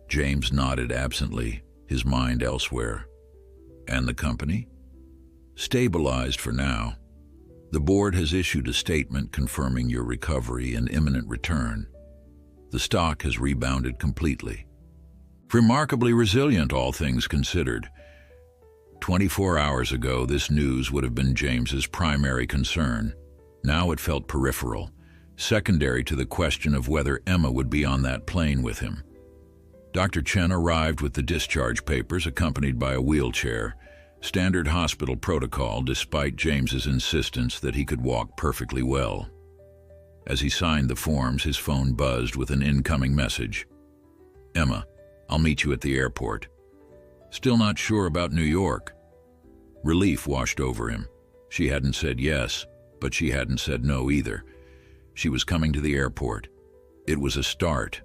James nodded absently, his mind elsewhere. "And the company?" "Stabilized for now. The board has issued a statement confirming your recovery and imminent return. The stock has rebounded completely. Remarkably resilient, all things considered. 24 hours ago, this news would have been James's primary concern. Now it felt peripheral, secondary to the question of whether Emma would be on that plane with him. Dr. Chen arrived with the discharge papers, accompanied by a wheelchair, standard hospital protocol despite James's insistence that he could walk perfectly well. As he signed the forms, his phone buzzed with an incoming message. "Emma, I'll meet you at the airport." "Still not sure about New York." Relief washed over him. She hadn't said yes, but she hadn't said no either. She was coming to the airport. It was a start.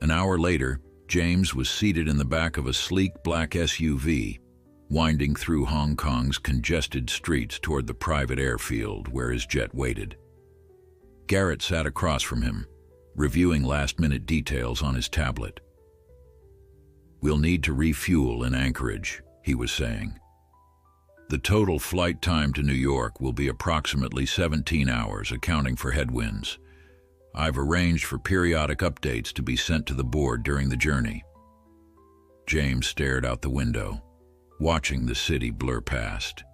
An hour later, James was seated in the back of a sleek black SUV, winding through Hong Kong's congested streets toward the private airfield where his jet waited. Garrett sat across from him, reviewing last-minute details on his tablet. "We'll need to refuel in Anchorage," he was saying. "The total flight time to New York will be approximately 17 hours, accounting for headwinds. I've arranged for periodic updates to be sent to the board during the journey." James stared out the window, watching the city blur past.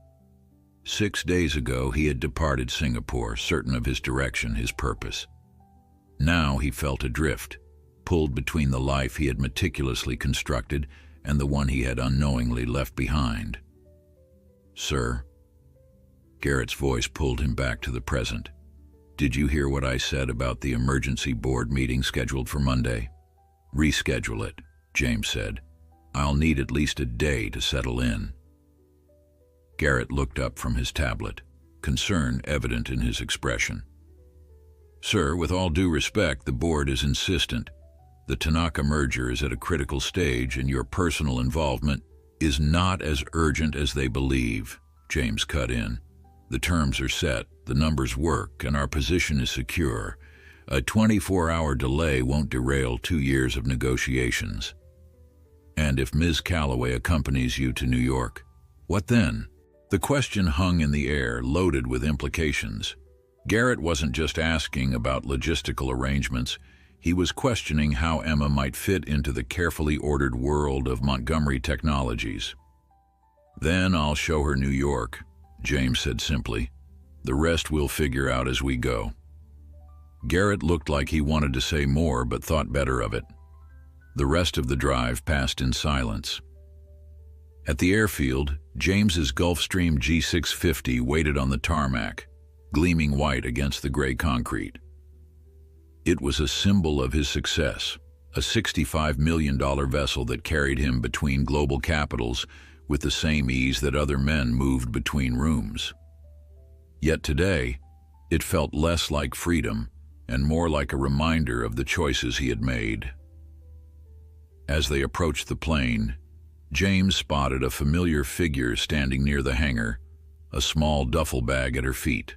6 days ago, he had departed Singapore, certain of his direction, his purpose. Now he felt adrift, pulled between the life he had meticulously constructed and the one he had unknowingly left behind. "Sir?" Garrett's voice pulled him back to the present. "Did you hear what I said about the emergency board meeting scheduled for Monday?" "Reschedule it," James said. "I'll need at least a day to settle in." Garrett looked up from his tablet, concern evident in his expression. "Sir, with all due respect, the board is insistent. The Tanaka merger is at a critical stage, and your personal involvement is not as urgent as they believe," James cut in. "The terms are set, the numbers work, and our position is secure. A 24-hour delay won't derail 2 years of negotiations." "And if Ms. Calloway accompanies you to New York, what then?" The question hung in the air, loaded with implications. Garrett wasn't just asking about logistical arrangements. He was questioning how Emma might fit into the carefully ordered world of Montgomery Technologies. "Then I'll show her New York," James said simply. "The rest we'll figure out as we go." Garrett looked like he wanted to say more, but thought better of it. The rest of the drive passed in silence. At the airfield, James's Gulfstream G650 waited on the tarmac, gleaming white against the gray concrete. It was a symbol of his success, a $65 million vessel that carried him between global capitals with the same ease that other men moved between rooms. Yet today, it felt less like freedom and more like a reminder of the choices he had made. As they approached the plane, James spotted a familiar figure standing near the hangar, a small duffel bag at her feet.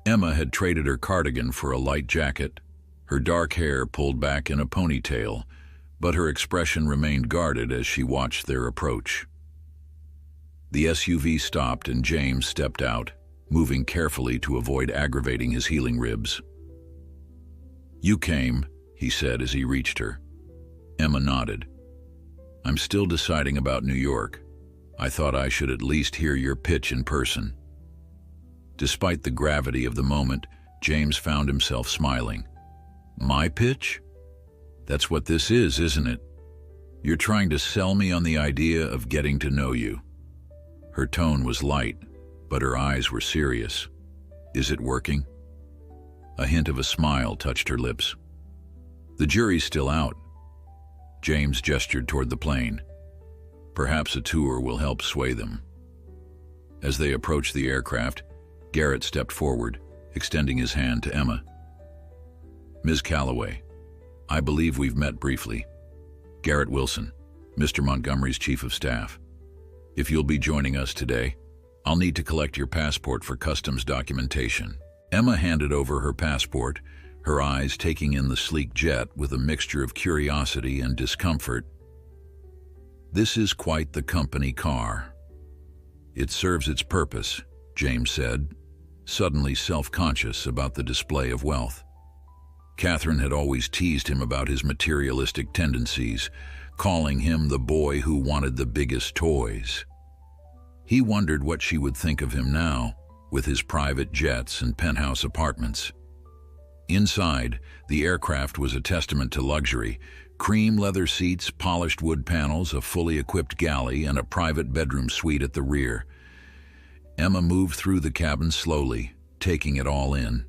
Emma had traded her cardigan for a light jacket, her dark hair pulled back in a ponytail, but her expression remained guarded as she watched their approach. The SUV stopped and James stepped out, moving carefully to avoid aggravating his healing ribs. "You came," he said as he reached her. Emma nodded. "I'm still deciding about New York. I thought I should at least hear your pitch in person." Despite the gravity of the moment, James found himself smiling. "My pitch? That's what this is, isn't it? You're trying to sell me on the idea of getting to know you." Her tone was light, but her eyes were serious. "Is it working?" A hint of a smile touched her lips. "The jury's still out." James gestured toward the plane. "Perhaps a tour will help sway them." As they approached the aircraft, Garrett stepped forward, extending his hand to Emma. "Ms. Calloway, I believe we've met briefly. Garrett Wilson, Mr. Montgomery's chief of staff. If you'll be joining us today, I'll need to collect your passport for customs documentation." Emma handed over her passport, her eyes taking in the sleek jet with a mixture of curiosity and discomfort. "This is quite the company car." "It serves its purpose," James said, suddenly self-conscious about the display of wealth. Catherine had always teased him about his materialistic tendencies, calling him the boy who wanted the biggest toys. He wondered what she would think of him now, with his private jets and penthouse apartments. Inside, the aircraft was a testament to luxury: cream leather seats, polished wood panels, a fully equipped galley, and a private bedroom suite at the rear. Emma moved through the cabin slowly, taking it all in.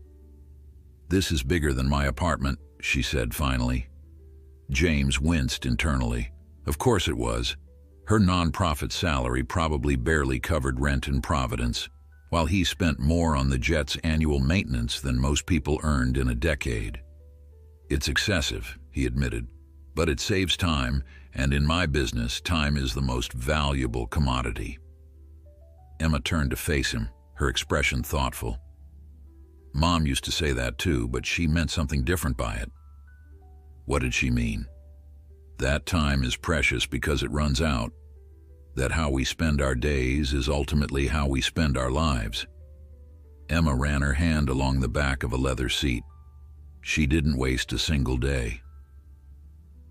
"This is bigger than my apartment," she said finally. James winced internally. Of course it was. Her non-profit salary probably barely covered rent in Providence, while he spent more on the jet's annual maintenance than most people earned in a decade. "It's excessive," he admitted, "but it saves time, and in my business, time is the most valuable commodity." Emma turned to face him, her expression thoughtful. "Mom used to say that too, but she meant something different by it." "What did she mean?" "That time is precious because it runs out. That how we spend our days is ultimately how we spend our lives." Emma ran her hand along the back of a leather seat. She didn't waste a single day.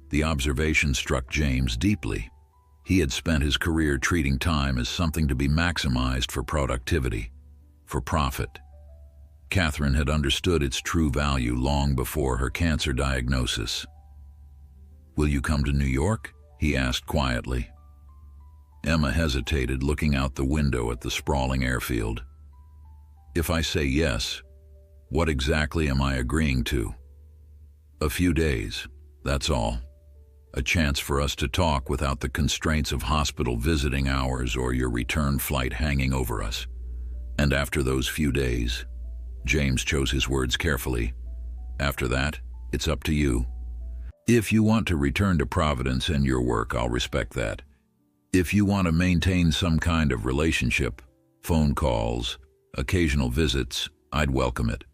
The observation struck James deeply. He had spent his career treating time as something to be maximized for productivity, for profit. Catherine had understood its true value long before her cancer diagnosis. "Will you come to New York?" he asked quietly. Emma hesitated, looking out the window at the sprawling airfield. "If I say yes, what exactly am I agreeing to?" "A few days, that's all. A chance for us to talk without the constraints of hospital visiting hours or your return flight hanging over us. And after those few days," James chose his words carefully, "after that, it's up to you. If you want to return to Providence and your work, I'll respect that. If you want to maintain some kind of relationship, phone calls, occasional visits, I'd welcome it.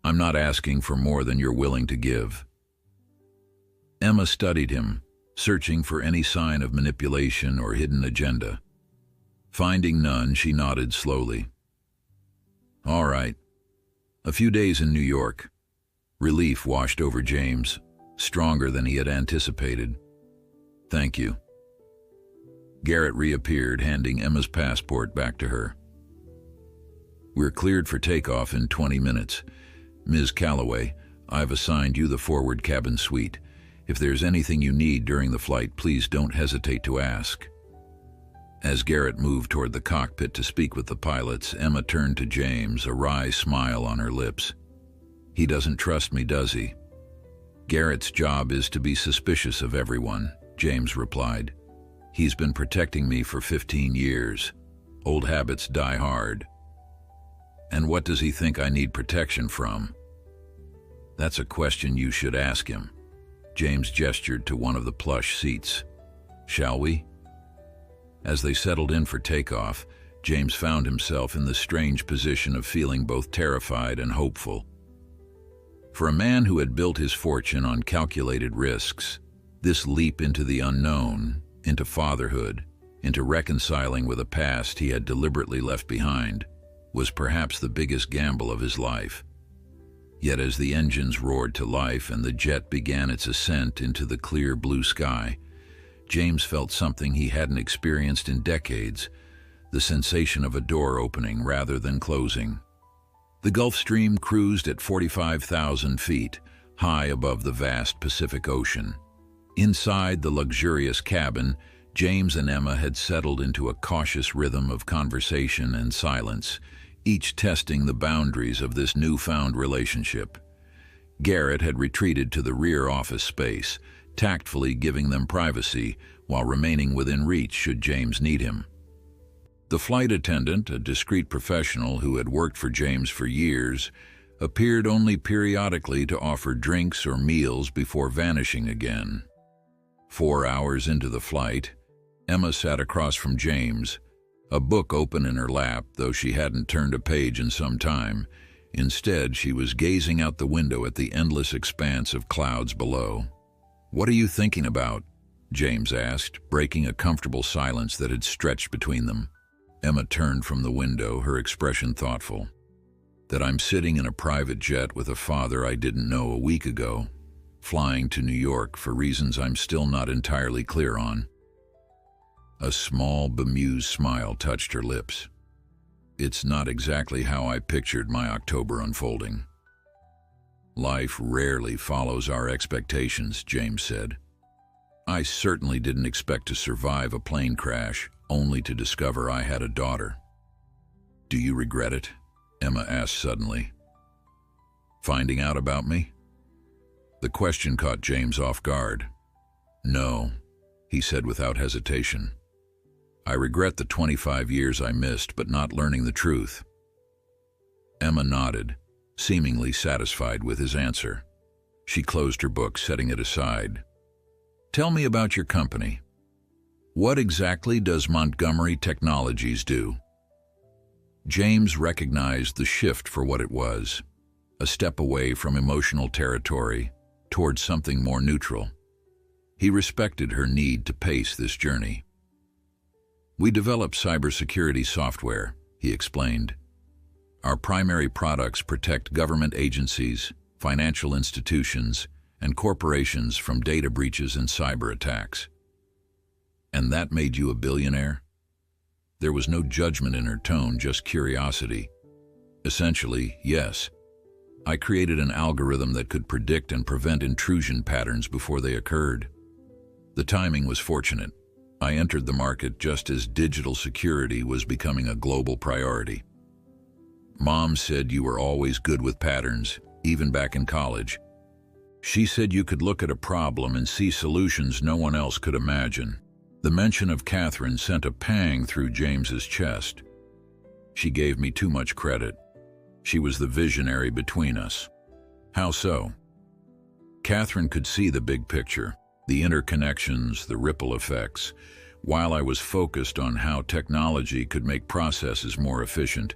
I'm not asking for more than you're willing to give." Emma studied him, searching for any sign of manipulation or hidden agenda. Finding none, she nodded slowly. "All right. A few days in New York." Relief washed over James, stronger than he had anticipated. "Thank you." Garrett reappeared, handing Emma's passport back to her. "We're cleared for takeoff in 20 minutes. Ms. Calloway, I've assigned you the forward cabin suite. If there's anything you need during the flight, please don't hesitate to ask." As Garrett moved toward the cockpit to speak with the pilots, Emma turned to James, a wry smile on her lips. "He doesn't trust me, does he?" "Garrett's job is to be suspicious of everyone," James replied. "He's been protecting me for 15 years. Old habits die hard." And what does he think I need protection from? That's a question you should ask him. James gestured to one of the plush seats. Shall we? As they settled in for takeoff, James found himself in the strange position of feeling both terrified and hopeful. For a man who had built his fortune on calculated risks, this leap into the unknown, into fatherhood, into reconciling with a past he had deliberately left behind, was perhaps the biggest gamble of his life. Yet as the engines roared to life and the jet began its ascent into the clear blue sky, James felt something he hadn't experienced in decades, the sensation of a door opening rather than closing. The Gulf Stream cruised at 45,000 feet, high above the vast Pacific Ocean. Inside the luxurious cabin, James and Emma had settled into a cautious rhythm of conversation and silence, each testing the boundaries of this newfound relationship. Garrett had retreated to the rear office space, tactfully giving them privacy while remaining within reach should James need him. The flight attendant, a discreet professional who had worked for James for years, appeared only periodically to offer drinks or meals before vanishing again. 4 hours into the flight, Emma sat across from James, a book open in her lap, though she hadn't turned a page in some time. Instead, she was gazing out the window at the endless expanse of clouds below. "What are you thinking about?" James asked, breaking a comfortable silence that had stretched between them. Emma turned from the window, her expression thoughtful. "That I'm sitting in a private jet with a father I didn't know a week ago, flying to New York for reasons I'm still not entirely clear on." A small, bemused smile touched her lips. "It's not exactly how I pictured my October unfolding." "Life rarely follows our expectations," James said. "I certainly didn't expect to survive a plane crash, only to discover I had a daughter." "Do you regret it?" Emma asked suddenly. "Finding out about me?" The question caught James off guard. "No," he said without hesitation. "I regret the 25 years I missed, but not learning the truth." Emma nodded, seemingly satisfied with his answer. She closed her book, setting it aside. "Tell me about your company. What exactly does Montgomery Technologies do?" James recognized the shift for what it was, a step away from emotional territory towards something more neutral. He respected her need to pace this journey. "We develop cybersecurity software," he explained. "Our primary products protect government agencies, financial institutions, and corporations from data breaches and cyber attacks." "And that made you a billionaire?" There was no judgment in her tone, just curiosity. "Essentially, yes. I created an algorithm that could predict and prevent intrusion patterns before they occurred. The timing was fortunate. I entered the market just as digital security was becoming a global priority." "Mom said you were always good with patterns, even back in college. She said you could look at a problem and see solutions no one else could imagine." The mention of Catherine sent a pang through James's chest. "She gave me too much credit. She was the visionary between us." "How so?" "Catherine could see the big picture, the interconnections, the ripple effects. While I was focused on how technology could make processes more efficient,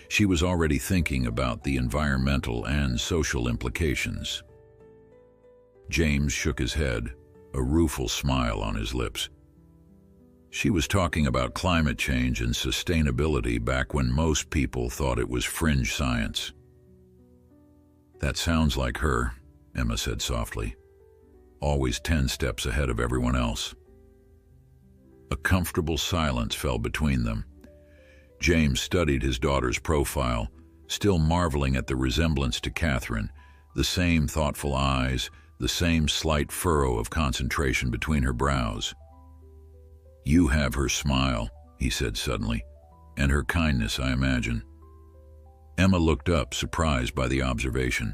she was already thinking about the environmental and social implications." James shook his head, a rueful smile on his lips. "She was talking about climate change and sustainability back when most people thought it was fringe science." "That sounds like her," Emma said softly. "Always 10 steps ahead of everyone else." A comfortable silence fell between them. James studied his daughter's profile, still marveling at the resemblance to Catherine, the same thoughtful eyes, the same slight furrow of concentration between her brows. "You have her smile," he said suddenly, "and her kindness, I imagine." Emma looked up, surprised by the observation.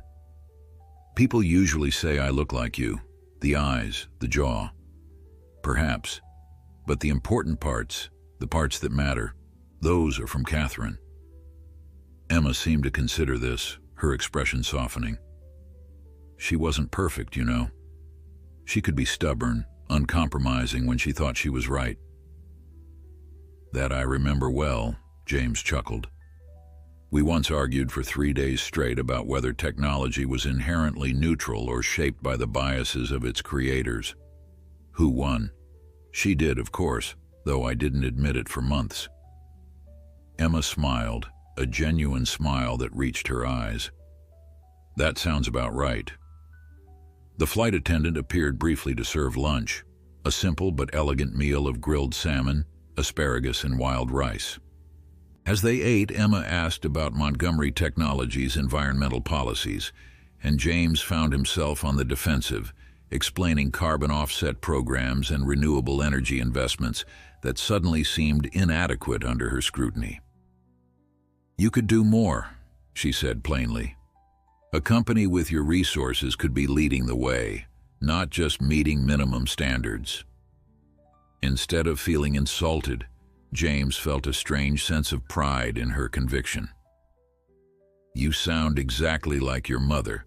"People usually say I look like you, the eyes, the jaw. Perhaps, but the important parts, the parts that matter, those are from Catherine." Emma seemed to consider this, her expression softening. She wasn't perfect, you know. She could be stubborn, uncompromising when she thought she was right. That I remember well, James chuckled. We once argued for 3 days straight about whether technology was inherently neutral or shaped by the biases of its creators. Who won? She did, of course, though I didn't admit it for months. Emma smiled, a genuine smile that reached her eyes. That sounds about right. The flight attendant appeared briefly to serve lunch, a simple but elegant meal of grilled salmon, asparagus, and wild rice. As they ate, Emma asked about Montgomery Technology's environmental policies, and James found himself on the defensive, explaining carbon offset programs and renewable energy investments that suddenly seemed inadequate under her scrutiny. You could do more, she said plainly. A company with your resources could be leading the way, not just meeting minimum standards. Instead of feeling insulted, James felt a strange sense of pride in her conviction. You sound exactly like your mother.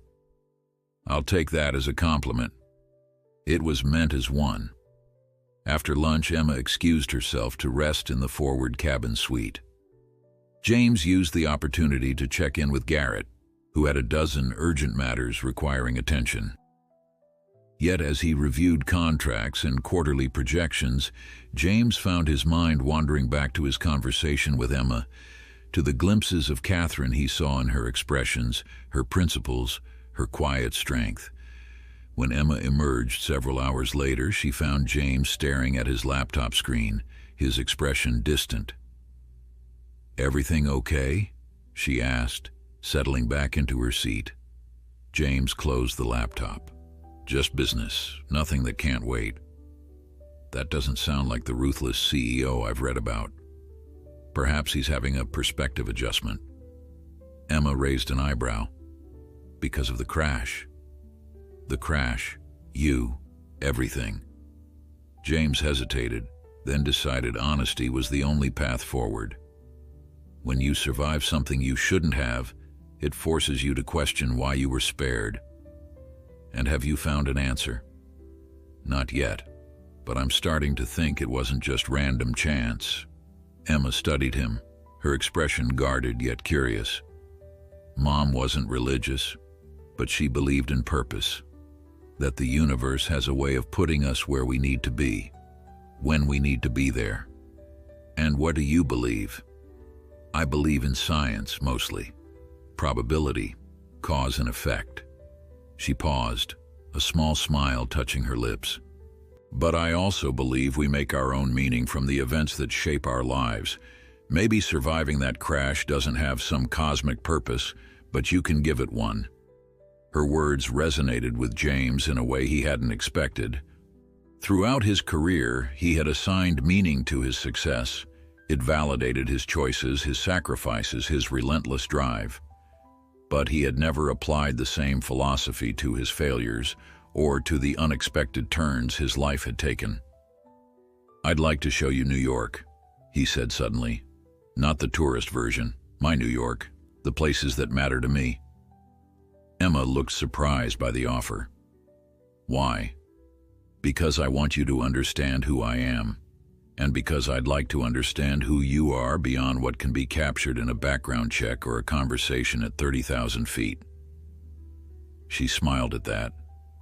I'll take that as a compliment. It was meant as one. After lunch, Emma excused herself to rest in the forward cabin suite. James used the opportunity to check in with Garrett, who had a dozen urgent matters requiring attention. Yet as he reviewed contracts and quarterly projections, James found his mind wandering back to his conversation with Emma, to the glimpses of Catherine he saw in her expressions, her principles, her quiet strength. When Emma emerged several hours later, she found James staring at his laptop screen, his expression distant. "Everything okay?" she asked, settling back into her seat. James closed the laptop. "Just business, nothing that can't wait." That doesn't sound like the ruthless CEO I've read about. Perhaps he's having a perspective adjustment. Emma raised an eyebrow. Because of the crash. The crash, you, everything. James hesitated, then decided honesty was the only path forward. When you survive something you shouldn't have, it forces you to question why you were spared. And have you found an answer? Not yet, but I'm starting to think it wasn't just random chance. Emma studied him, her expression guarded yet curious. Mom wasn't religious, but she believed in purpose, that the universe has a way of putting us where we need to be, when we need to be there. And what do you believe? I believe in science, mostly. Probability, cause and effect. She paused, a small smile touching her lips. But I also believe we make our own meaning from the events that shape our lives. Maybe surviving that crash doesn't have some cosmic purpose, but you can give it one. Her words resonated with James in a way he hadn't expected. Throughout his career, he had assigned meaning to his success. It validated his choices, his sacrifices, his relentless drive. But he had never applied the same philosophy to his failures or to the unexpected turns his life had taken. "I'd like to show you New York," he said suddenly. "Not the tourist version, my New York, the places that matter to me." Emma looked surprised by the offer. "Why?" "Because I want you to understand who I am, and because I'd like to understand who you are beyond what can be captured in a background check or a conversation at 30,000 feet. She smiled at that,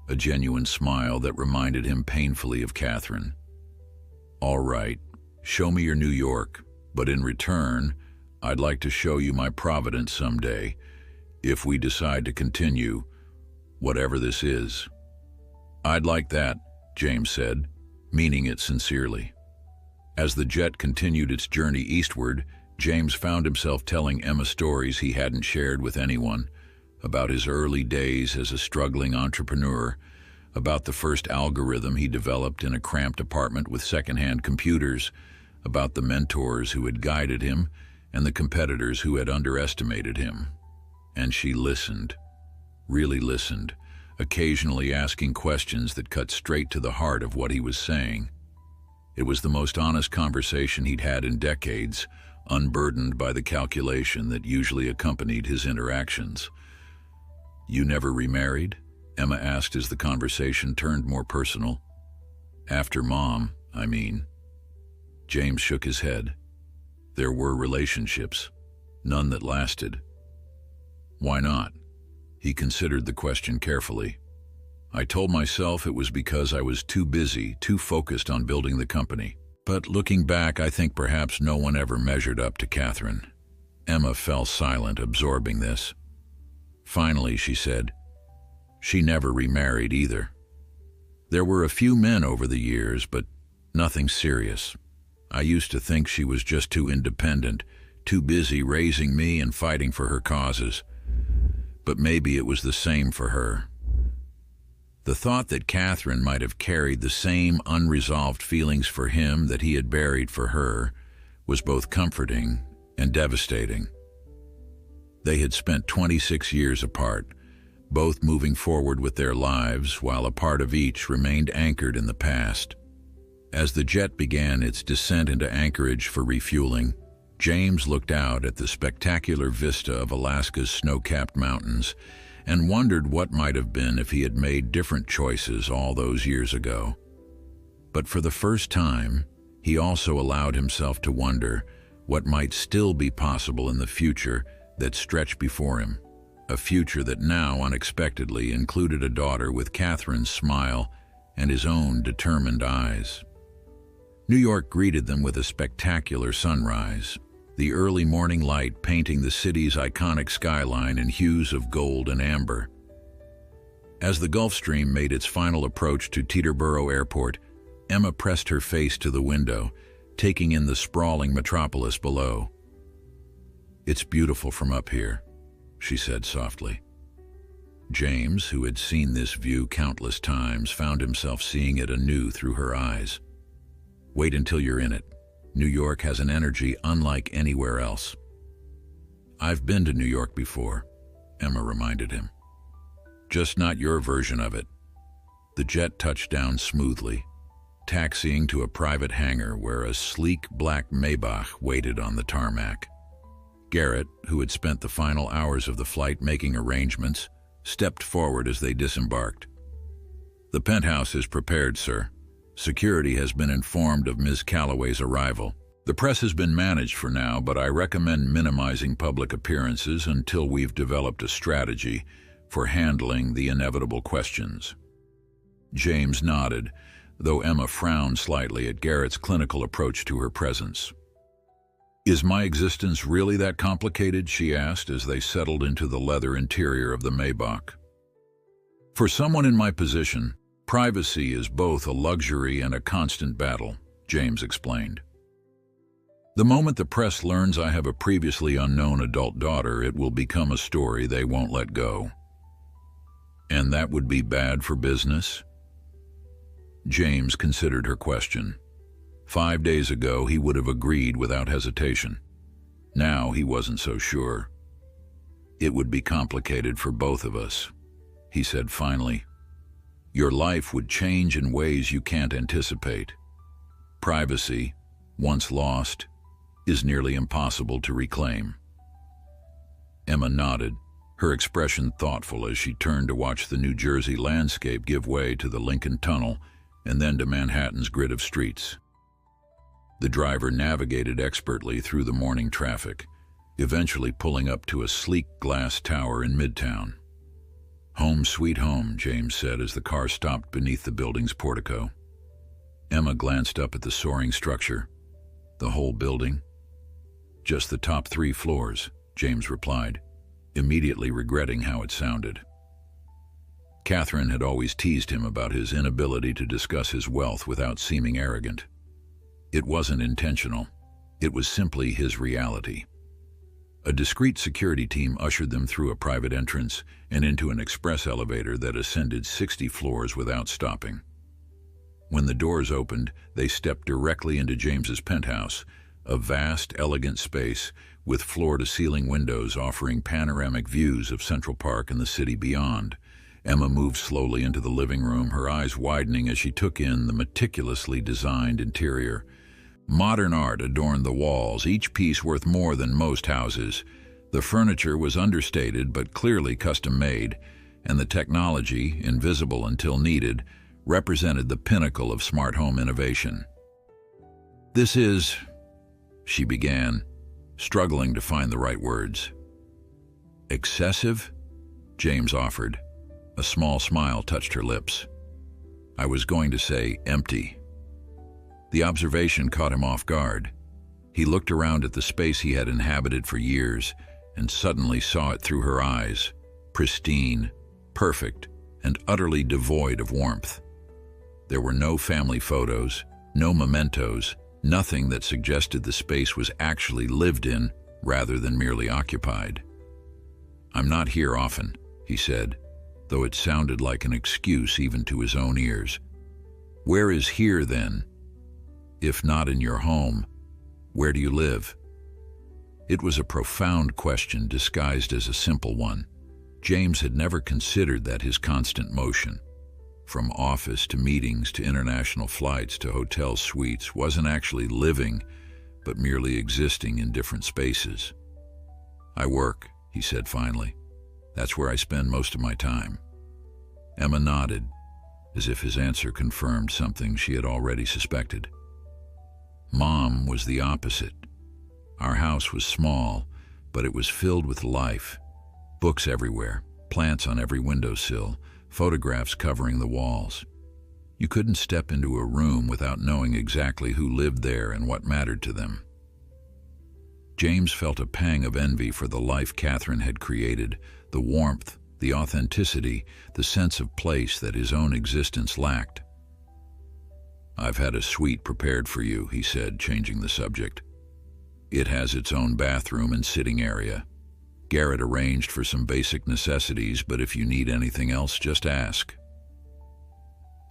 a genuine smile that reminded him painfully of Catherine. "All right, show me your New York, but in return, I'd like to show you my Providence someday, if we decide to continue, whatever this is." "I'd like that," James said, meaning it sincerely. As the jet continued its journey eastward, James found himself telling Emma stories he hadn't shared with anyone, about his early days as a struggling entrepreneur, about the first algorithm he developed in a cramped apartment with secondhand computers, about the mentors who had guided him and the competitors who had underestimated him. And she listened, really listened, occasionally asking questions that cut straight to the heart of what he was saying. It was the most honest conversation he'd had in decades, unburdened by the calculation that usually accompanied his interactions. "You never remarried?" Emma asked as the conversation turned more personal. "After Mom, I mean." James shook his head. "There were relationships, none that lasted." "Why not?" He considered the question carefully. "I told myself it was because I was too busy, too focused on building the company. But looking back, I think perhaps no one ever measured up to Catherine." Emma fell silent, absorbing this. Finally, she said, "She never remarried either. There were a few men over the years, but nothing serious. I used to think she was just too independent, too busy raising me and fighting for her causes. But maybe it was the same for her." The thought that Catherine might have carried the same unresolved feelings for him that he had buried for her was both comforting and devastating. They had spent 26 years apart, both moving forward with their lives while a part of each remained anchored in the past. As the jet began its descent into Anchorage for refueling, James looked out at the spectacular vista of Alaska's snow-capped mountains and wondered what might have been if he had made different choices all those years ago. But for the first time, he also allowed himself to wonder what might still be possible in the future that stretched before him, a future that now unexpectedly included a daughter with Catherine's smile and his own determined eyes. New York greeted them with a spectacular sunrise, the early morning light painting the city's iconic skyline in hues of gold and amber. As the Gulf Stream made its final approach to Teterboro Airport, Emma pressed her face to the window, taking in the sprawling metropolis below. "It's beautiful from up here," she said softly. James, who had seen this view countless times, found himself seeing it anew through her eyes. "Wait until you're in it. New York has an energy unlike anywhere else." "I've been to New York before," Emma reminded him. "Just not your version of it." The jet touched down smoothly, taxiing to a private hangar where a sleek black Maybach waited on the tarmac. Garrett, who had spent the final hours of the flight making arrangements, stepped forward as they disembarked. "The penthouse is prepared, sir. Security has been informed of Ms. Calloway's arrival. The press has been managed for now, but I recommend minimizing public appearances until we've developed a strategy for handling the inevitable questions." James nodded, though Emma frowned slightly at Garrett's clinical approach to her presence. "Is my existence really that complicated?" she asked as they settled into the leather interior of the Maybach. "For someone in my position, privacy is both a luxury and a constant battle," James explained. "The moment the press learns I have a previously unknown adult daughter, it will become a story they won't let go." "And that would be bad for business?" James considered her question. 5 days ago, he would have agreed without hesitation. Now he wasn't so sure. "It would be complicated for both of us," he said finally. "Your life would change in ways you can't anticipate. Privacy, once lost, is nearly impossible to reclaim." Emma nodded, her expression thoughtful as she turned to watch the New Jersey landscape give way to the Lincoln Tunnel and then to Manhattan's grid of streets. The driver navigated expertly through the morning traffic, eventually pulling up to a sleek glass tower in Midtown. "Home sweet home," James said as the car stopped beneath the building's portico. Emma glanced up at the soaring structure. "The whole building?" "Just the top 3 floors," James replied, immediately regretting how it sounded. Catherine had always teased him about his inability to discuss his wealth without seeming arrogant. It wasn't intentional. It was simply his reality. A discreet security team ushered them through a private entrance and into an express elevator that ascended 60 floors without stopping. When the doors opened, they stepped directly into James's penthouse, a vast, elegant space with floor-to-ceiling windows offering panoramic views of Central Park and the city beyond. Emma moved slowly into the living room, her eyes widening as she took in the meticulously designed interior. Modern art adorned the walls, each piece worth more than most houses. The furniture was understated but clearly custom-made, and the technology, invisible until needed, represented the pinnacle of smart home innovation. "This is," she began, struggling to find the right words. "Excessive?" James offered. A small smile touched her lips. "I was going to say empty." The observation caught him off guard. He looked around at the space he had inhabited for years and suddenly saw it through her eyes, pristine, perfect, and utterly devoid of warmth. There were no family photos, no mementos, nothing that suggested the space was actually lived in rather than merely occupied. "I'm not here often," he said, though it sounded like an excuse even to his own ears. "Where is here, then? If not in your home, where do you live?" It was a profound question disguised as a simple one. James had never considered that his constant motion, from office to meetings to international flights to hotel suites, wasn't actually living, but merely existing in different spaces. "I work," he said finally. "That's where I spend most of my time." Emma nodded, as if his answer confirmed something she had already suspected. Mom was the opposite. Our house was small, but it was filled with life. Books everywhere, plants on every windowsill, photographs covering the walls. You couldn't step into a room without knowing exactly who lived there and what mattered to them. James felt a pang of envy for the life Catherine had created, the warmth, the authenticity, the sense of place that his own existence lacked. "I've had a suite prepared for you," he said, changing the subject. "It has its own bathroom and sitting area. Garrett arranged for some basic necessities, but if you need anything else, just ask."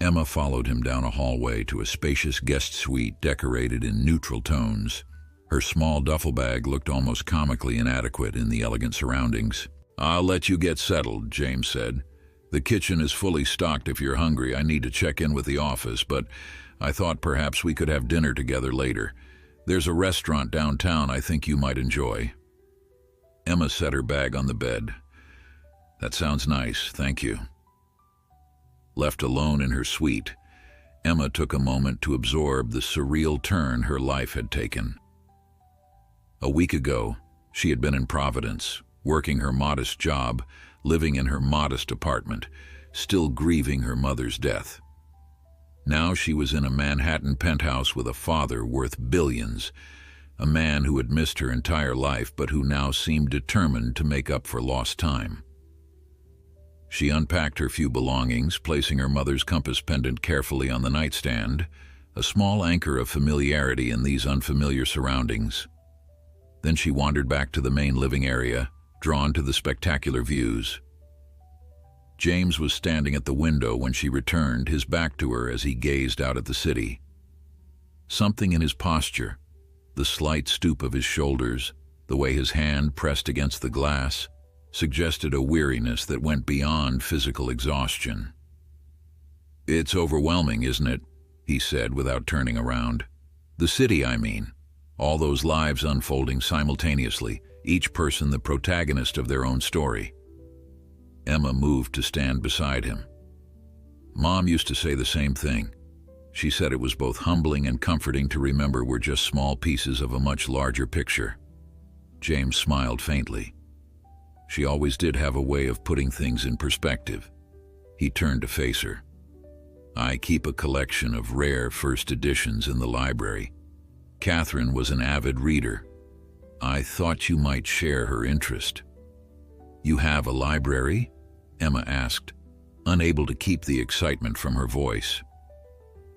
Emma followed him down a hallway to a spacious guest suite decorated in neutral tones. Her small duffel bag looked almost comically inadequate in the elegant surroundings. "I'll let you get settled," James said. "The kitchen is fully stocked if you're hungry. I need to check in with the office, but I thought perhaps we could have dinner together later. There's a restaurant downtown I think you might enjoy." Emma set her bag on the bed. "That sounds nice, thank you." Left alone in her suite, Emma took a moment to absorb the surreal turn her life had taken. A week ago, she had been in Providence, working her modest job, living in her modest apartment, still grieving her mother's death. Now she was in a Manhattan penthouse with a father worth billions, a man who had missed her entire life but who now seemed determined to make up for lost time. She unpacked her few belongings, placing her mother's compass pendant carefully on the nightstand, a small anchor of familiarity in these unfamiliar surroundings. Then she wandered back to the main living area, drawn to the spectacular views. James was standing at the window when she returned, his back to her as he gazed out at the city. Something in his posture, the slight stoop of his shoulders, the way his hand pressed against the glass, suggested a weariness that went beyond physical exhaustion. "It's overwhelming, isn't it?" he said without turning around. "The city, I mean. All those lives unfolding simultaneously, each person the protagonist of their own story." Emma moved to stand beside him. "Mom used to say the same thing. She said it was both humbling and comforting to remember we're just small pieces of a much larger picture." James smiled faintly. She always did have a way of putting things in perspective. He turned to face her. "I keep a collection of rare first editions in the library. Catherine was an avid reader. I thought you might share her interest." "You have a library?" Emma asked, unable to keep the excitement from her voice.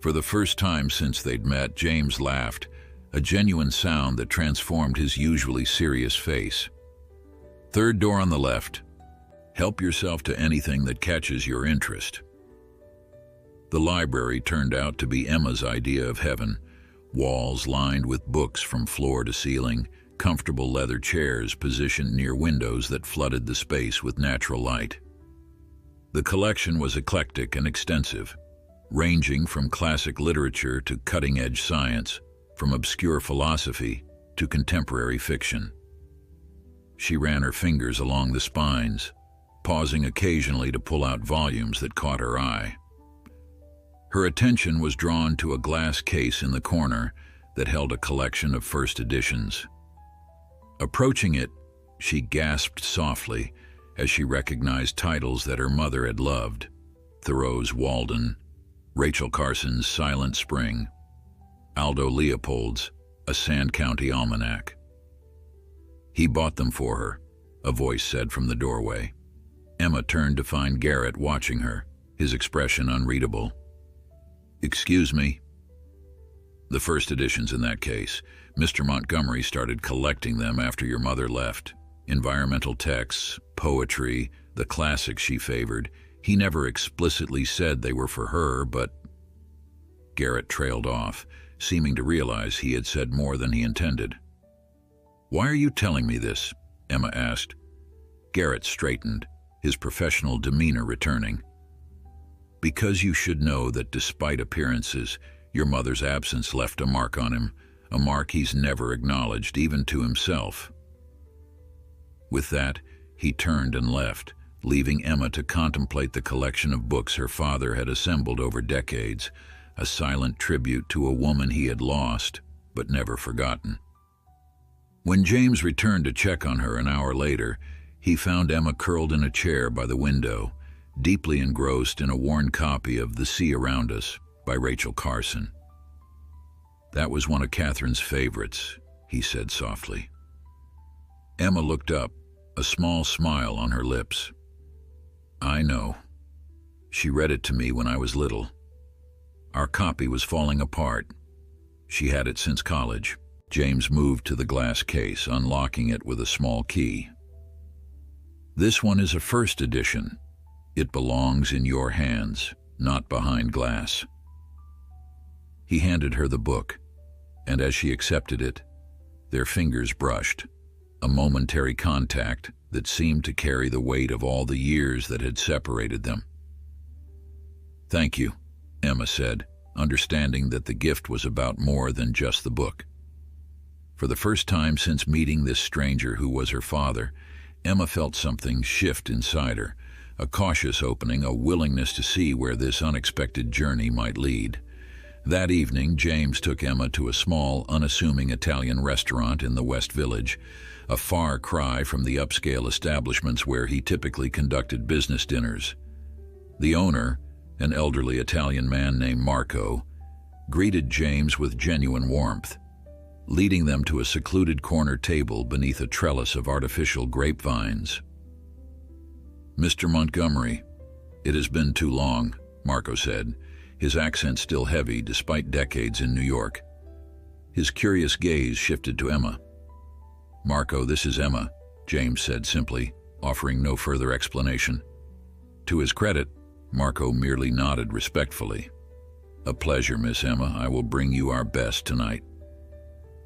For the first time since they'd met, James laughed, a genuine sound that transformed his usually serious face. "Third door on the left. Help yourself to anything that catches your interest." The library turned out to be Emma's idea of heaven. Walls lined with books from floor to ceiling, comfortable leather chairs positioned near windows that flooded the space with natural light. The collection was eclectic and extensive, ranging from classic literature to cutting-edge science. from obscure philosophy to contemporary fiction. She ran her fingers along the spines, pausing occasionally to pull out volumes that caught her eye. Her attention was drawn to a glass case in the corner that held a collection of first editions. Approaching it, she gasped softly as she recognized titles that her mother had loved: Thoreau's Walden, Rachel Carson's Silent Spring, Aldo Leopold's A Sand County Almanac. "He bought them for her," a voice said from the doorway. Emma turned to find Garrett watching her, his expression unreadable. "Excuse me?" "The first editions in that case. Mr. Montgomery started collecting them after your mother left. Environmental texts, poetry, the classics she favored. He never explicitly said they were for her, but—" Garrett trailed off, seeming to realize he had said more than he intended. "Why are you telling me this?" Emma asked. Garrett straightened, his professional demeanor returning. "Because you should know that despite appearances, your mother's absence left a mark on him, a mark he's never acknowledged, even to himself." With that, he turned and left, leaving Emma to contemplate the collection of books her father had assembled over decades, a silent tribute to a woman he had lost, but never forgotten. When James returned to check on her an hour later, he found Emma curled in a chair by the window, deeply engrossed in a worn copy of The Sea Around Us by Rachel Carson. "That was one of Catherine's favorites," he said softly. Emma looked up, a small smile on her lips. "I know. She read it to me when I was little. Our copy was falling apart. She had it since college." James moved to the glass case, unlocking it with a small key. "This one is a first edition. It belongs in your hands, not behind glass." He handed her the book, and as she accepted it, their fingers brushed, a momentary contact that seemed to carry the weight of all the years that had separated them. "Thank you," Emma said, understanding that the gift was about more than just the book. For the first time since meeting this stranger who was her father, Emma felt something shift inside her, a cautious opening, a willingness to see where this unexpected journey might lead. That evening, James took Emma to a small, unassuming Italian restaurant in the West Village, a far cry from the upscale establishments where he typically conducted business dinners. The owner, an elderly Italian man named Marco, greeted James with genuine warmth, leading them to a secluded corner table beneath a trellis of artificial grapevines. "Mr. Montgomery, it has been too long," Marco said, his accent still heavy despite decades in New York. His curious gaze shifted to Emma. "Marco, this is Emma," James said simply, offering no further explanation. To his credit, Marco merely nodded respectfully. "A pleasure, Miss Emma. I will bring you our best tonight."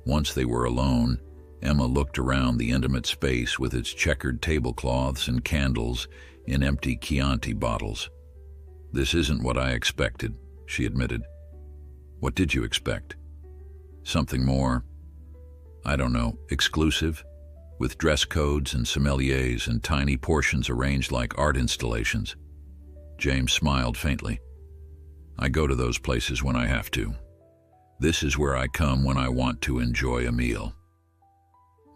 Once they were alone, Emma looked around the intimate space with its checkered tablecloths and candles in empty Chianti bottles. "This isn't what I expected," she admitted. "What did you expect? Something more, I don't know, exclusive, with dress codes and sommeliers and tiny portions arranged like art installations?" James smiled faintly. "I go to those places when I have to. This is where I come when I want to enjoy a meal."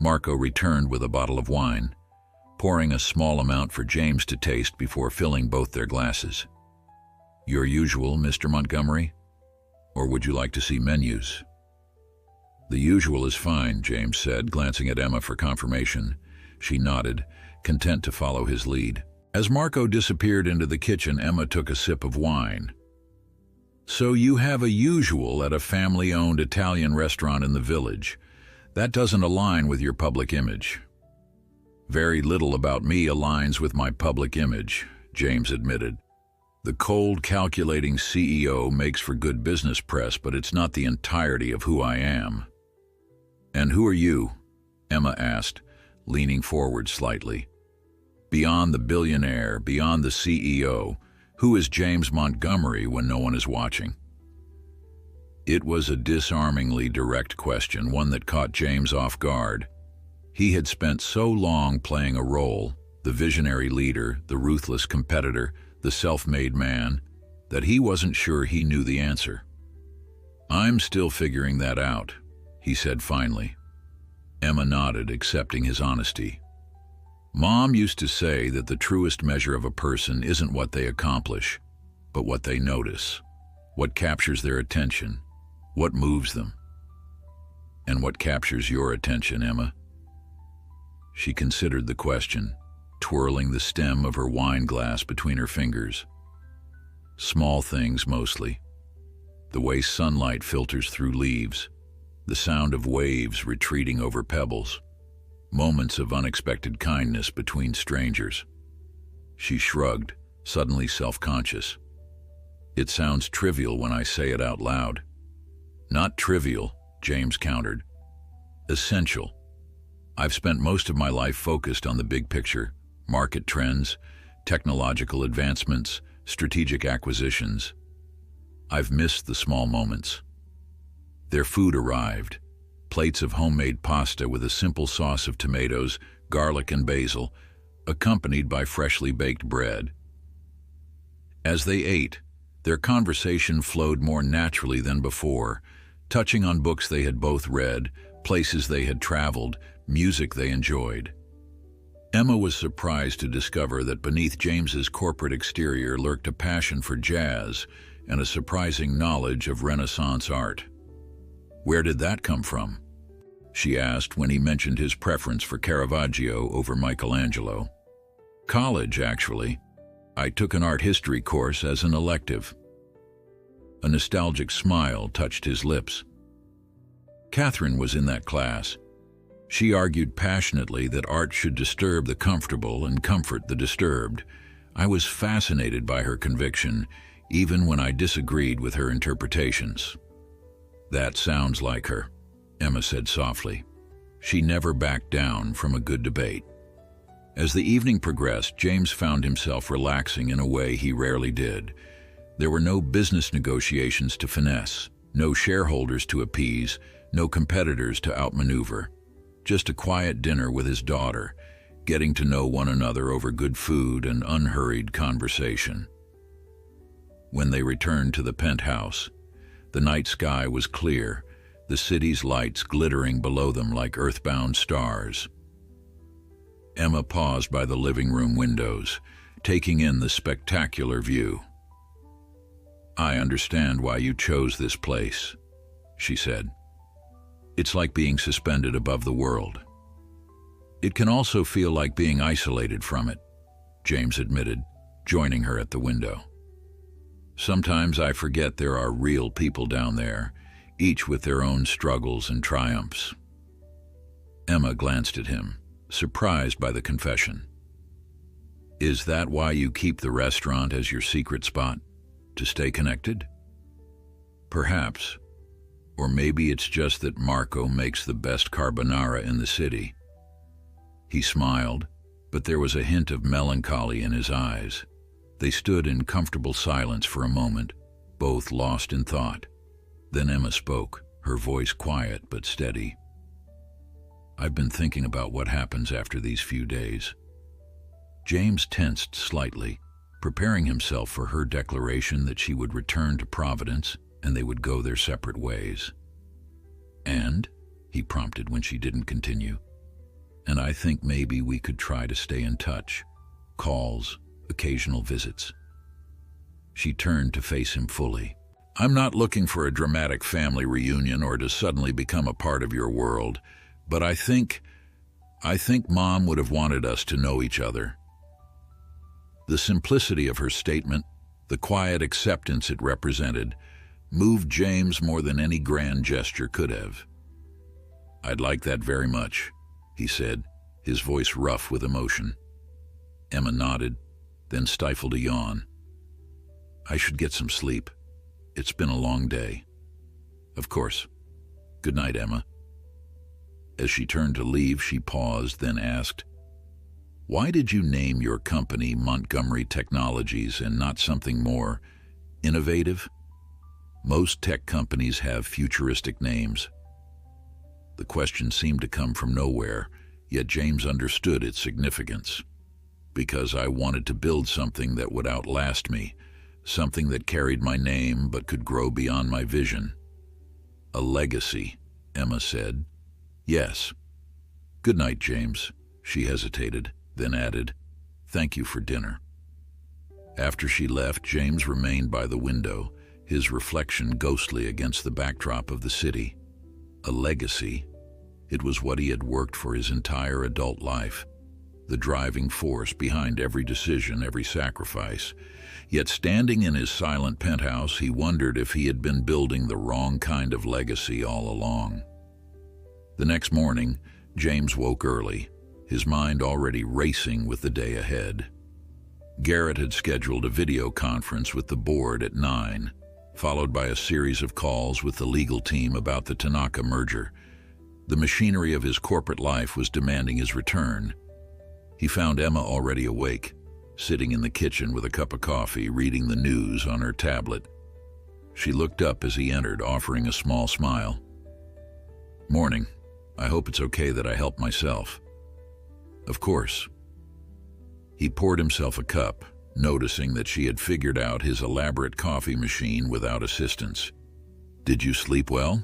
Marco returned with a bottle of wine, pouring a small amount for James to taste before filling both their glasses. "Your usual, Mr. Montgomery? Or would you like to see menus?" "The usual is fine," James said, glancing at Emma for confirmation. She nodded, content to follow his lead. As Marco disappeared into the kitchen, Emma took a sip of wine. "So you have a usual at a family-owned Italian restaurant in the village. That doesn't align with your public image." "Very little about me aligns with my public image," James admitted. "The cold, calculating CEO makes for good business press, but it's not the entirety of who I am." "And who are you?" Emma asked, leaning forward slightly. "Beyond the billionaire, beyond the CEO, who is James Montgomery when no one is watching?" It was a disarmingly direct question, one that caught James off guard. He had spent so long playing a role, the visionary leader, the ruthless competitor, the self-made man, that he wasn't sure he knew the answer. "I'm still figuring that out," he said finally. Emma nodded, accepting his honesty. Mom used to say that the truest measure of a person isn't what they accomplish, but what they notice, what captures their attention, what moves them. And what captures your attention, Emma? She considered the question, twirling the stem of her wine glass between her fingers. Small things mostly. The way sunlight filters through leaves, the sound of waves retreating over pebbles, moments of unexpected kindness between strangers. She shrugged, suddenly self-conscious. "It sounds trivial when I say it out loud." "Not trivial," James countered. "Essential. I've spent most of my life focused on the big picture, market trends, technological advancements, strategic acquisitions. I've missed the small moments." Their food arrived, plates of homemade pasta with a simple sauce of tomatoes, garlic, and basil, accompanied by freshly baked bread. As they ate, their conversation flowed more naturally than before, touching on books they had both read, places they had traveled, music they enjoyed. Emma was surprised to discover that beneath James's corporate exterior lurked a passion for jazz and a surprising knowledge of Renaissance art. "Where did that come from?" she asked when he mentioned his preference for Caravaggio over Michelangelo. "College, actually. I took an art history course as an elective." A nostalgic smile touched his lips. Catherine was in that class. She argued passionately that art should disturb the comfortable and comfort the disturbed. I was fascinated by her conviction, even when I disagreed with her interpretations. "That sounds like her," Emma said softly. She never backed down from a good debate. As the evening progressed, James found himself relaxing in a way he rarely did. There were no business negotiations to finesse, no shareholders to appease, no competitors to outmaneuver. Just a quiet dinner with his daughter, getting to know one another over good food and unhurried conversation. When they returned to the penthouse, the night sky was clear, the city's lights glittering below them like earthbound stars. Emma paused by the living room windows, taking in the spectacular view. "I understand why you chose this place," she said. "It's like being suspended above the world." "It can also feel like being isolated from it," James admitted, joining her at the window. "Sometimes I forget there are real people down there, each with their own struggles and triumphs." Emma glanced at him, surprised by the confession. "Is that why you keep the restaurant as your secret spot? To stay connected?" "Perhaps. Or maybe it's just that Marco makes the best carbonara in the city." He smiled, but there was a hint of melancholy in his eyes. They stood in comfortable silence for a moment, both lost in thought. Then Emma spoke, her voice quiet but steady. "I've been thinking about what happens after these few days." James tensed slightly, preparing himself for her declaration that she would return to Providence and they would go their separate ways. "And?" he prompted when she didn't continue. "And I think maybe we could try to stay in touch. Calls, occasional visits." She turned to face him fully. "I'm not looking for a dramatic family reunion or to suddenly become a part of your world, but I think Mom would have wanted us to know each other." The simplicity of her statement, the quiet acceptance it represented, moved James more than any grand gesture could have. "I'd like that very much," he said, his voice rough with emotion. Emma nodded, then stifled a yawn. "I should get some sleep. It's been a long day." "Of course. Good night, Emma." As she turned to leave, she paused, then asked, "Why did you name your company Montgomery Technologies and not something more innovative?" Most tech companies have futuristic names. The question seemed to come from nowhere, yet James understood its significance. Because I wanted to build something that would outlast me, something that carried my name but could grow beyond my vision. A legacy, Emma said. Yes. Good night, James. She hesitated, then added, Thank you for dinner. After she left, James remained by the window, his reflection ghostly against the backdrop of the city. A legacy. It was what he had worked for his entire adult life, the driving force behind every decision, every sacrifice. Yet standing in his silent penthouse, he wondered if he had been building the wrong kind of legacy all along. The next morning, James woke early, his mind already racing with the day ahead. Garrett had scheduled a video conference with the board at 9, followed by a series of calls with the legal team about the Tanaka merger. The machinery of his corporate life was demanding his return. He found Emma already awake, sitting in the kitchen with a cup of coffee, reading the news on her tablet. She looked up as he entered, offering a small smile. Morning. I hope it's okay that I help myself. Of course. He poured himself a cup, noticing that she had figured out his elaborate coffee machine without assistance. Did you sleep well?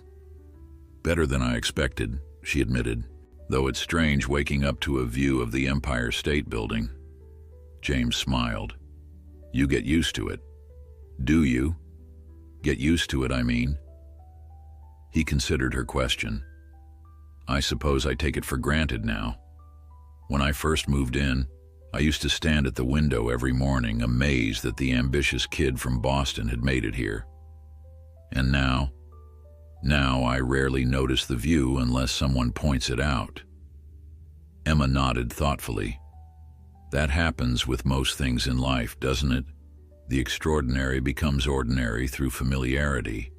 Better than I expected, she admitted, though it's strange waking up to a view of the Empire State Building. James smiled. You get used to it. Do you? Get used to it, I mean. He considered her question. I suppose I take it for granted now. When I first moved in, I used to stand at the window every morning, amazed that the ambitious kid from Boston had made it here. And now I rarely notice the view unless someone points it out. Emma nodded thoughtfully. That happens with most things in life, doesn't it? The extraordinary becomes ordinary through familiarity.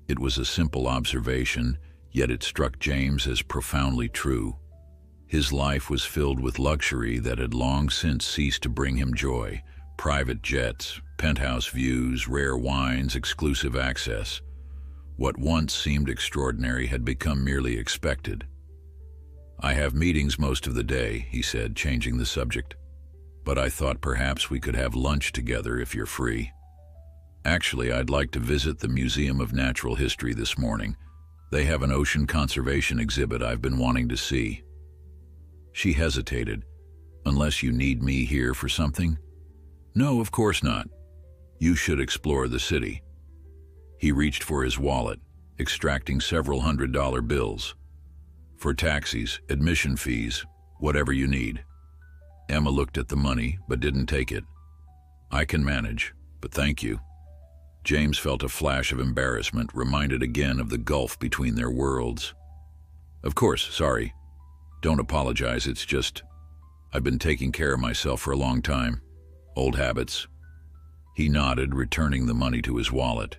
It was a simple observation, yet it struck James as profoundly true. His life was filled with luxury that had long since ceased to bring him joy. Private jets, penthouse views, rare wines, exclusive access. What once seemed extraordinary had become merely expected. I have meetings most of the day, he said, changing the subject. But I thought perhaps we could have lunch together if you're free. Actually, I'd like to visit the Museum of Natural History this morning. They have an ocean conservation exhibit I've been wanting to see. She hesitated. Unless you need me here for something? No, of course not. You should explore the city. He reached for his wallet, extracting several $100 bills. For taxis, admission fees, whatever you need. Emma looked at the money, but didn't take it. I can manage, but thank you. James felt a flash of embarrassment, reminded again of the gulf between their worlds. Of course, sorry. Don't apologize, it's just, I've been taking care of myself for a long time. Old habits. He nodded, returning the money to his wallet.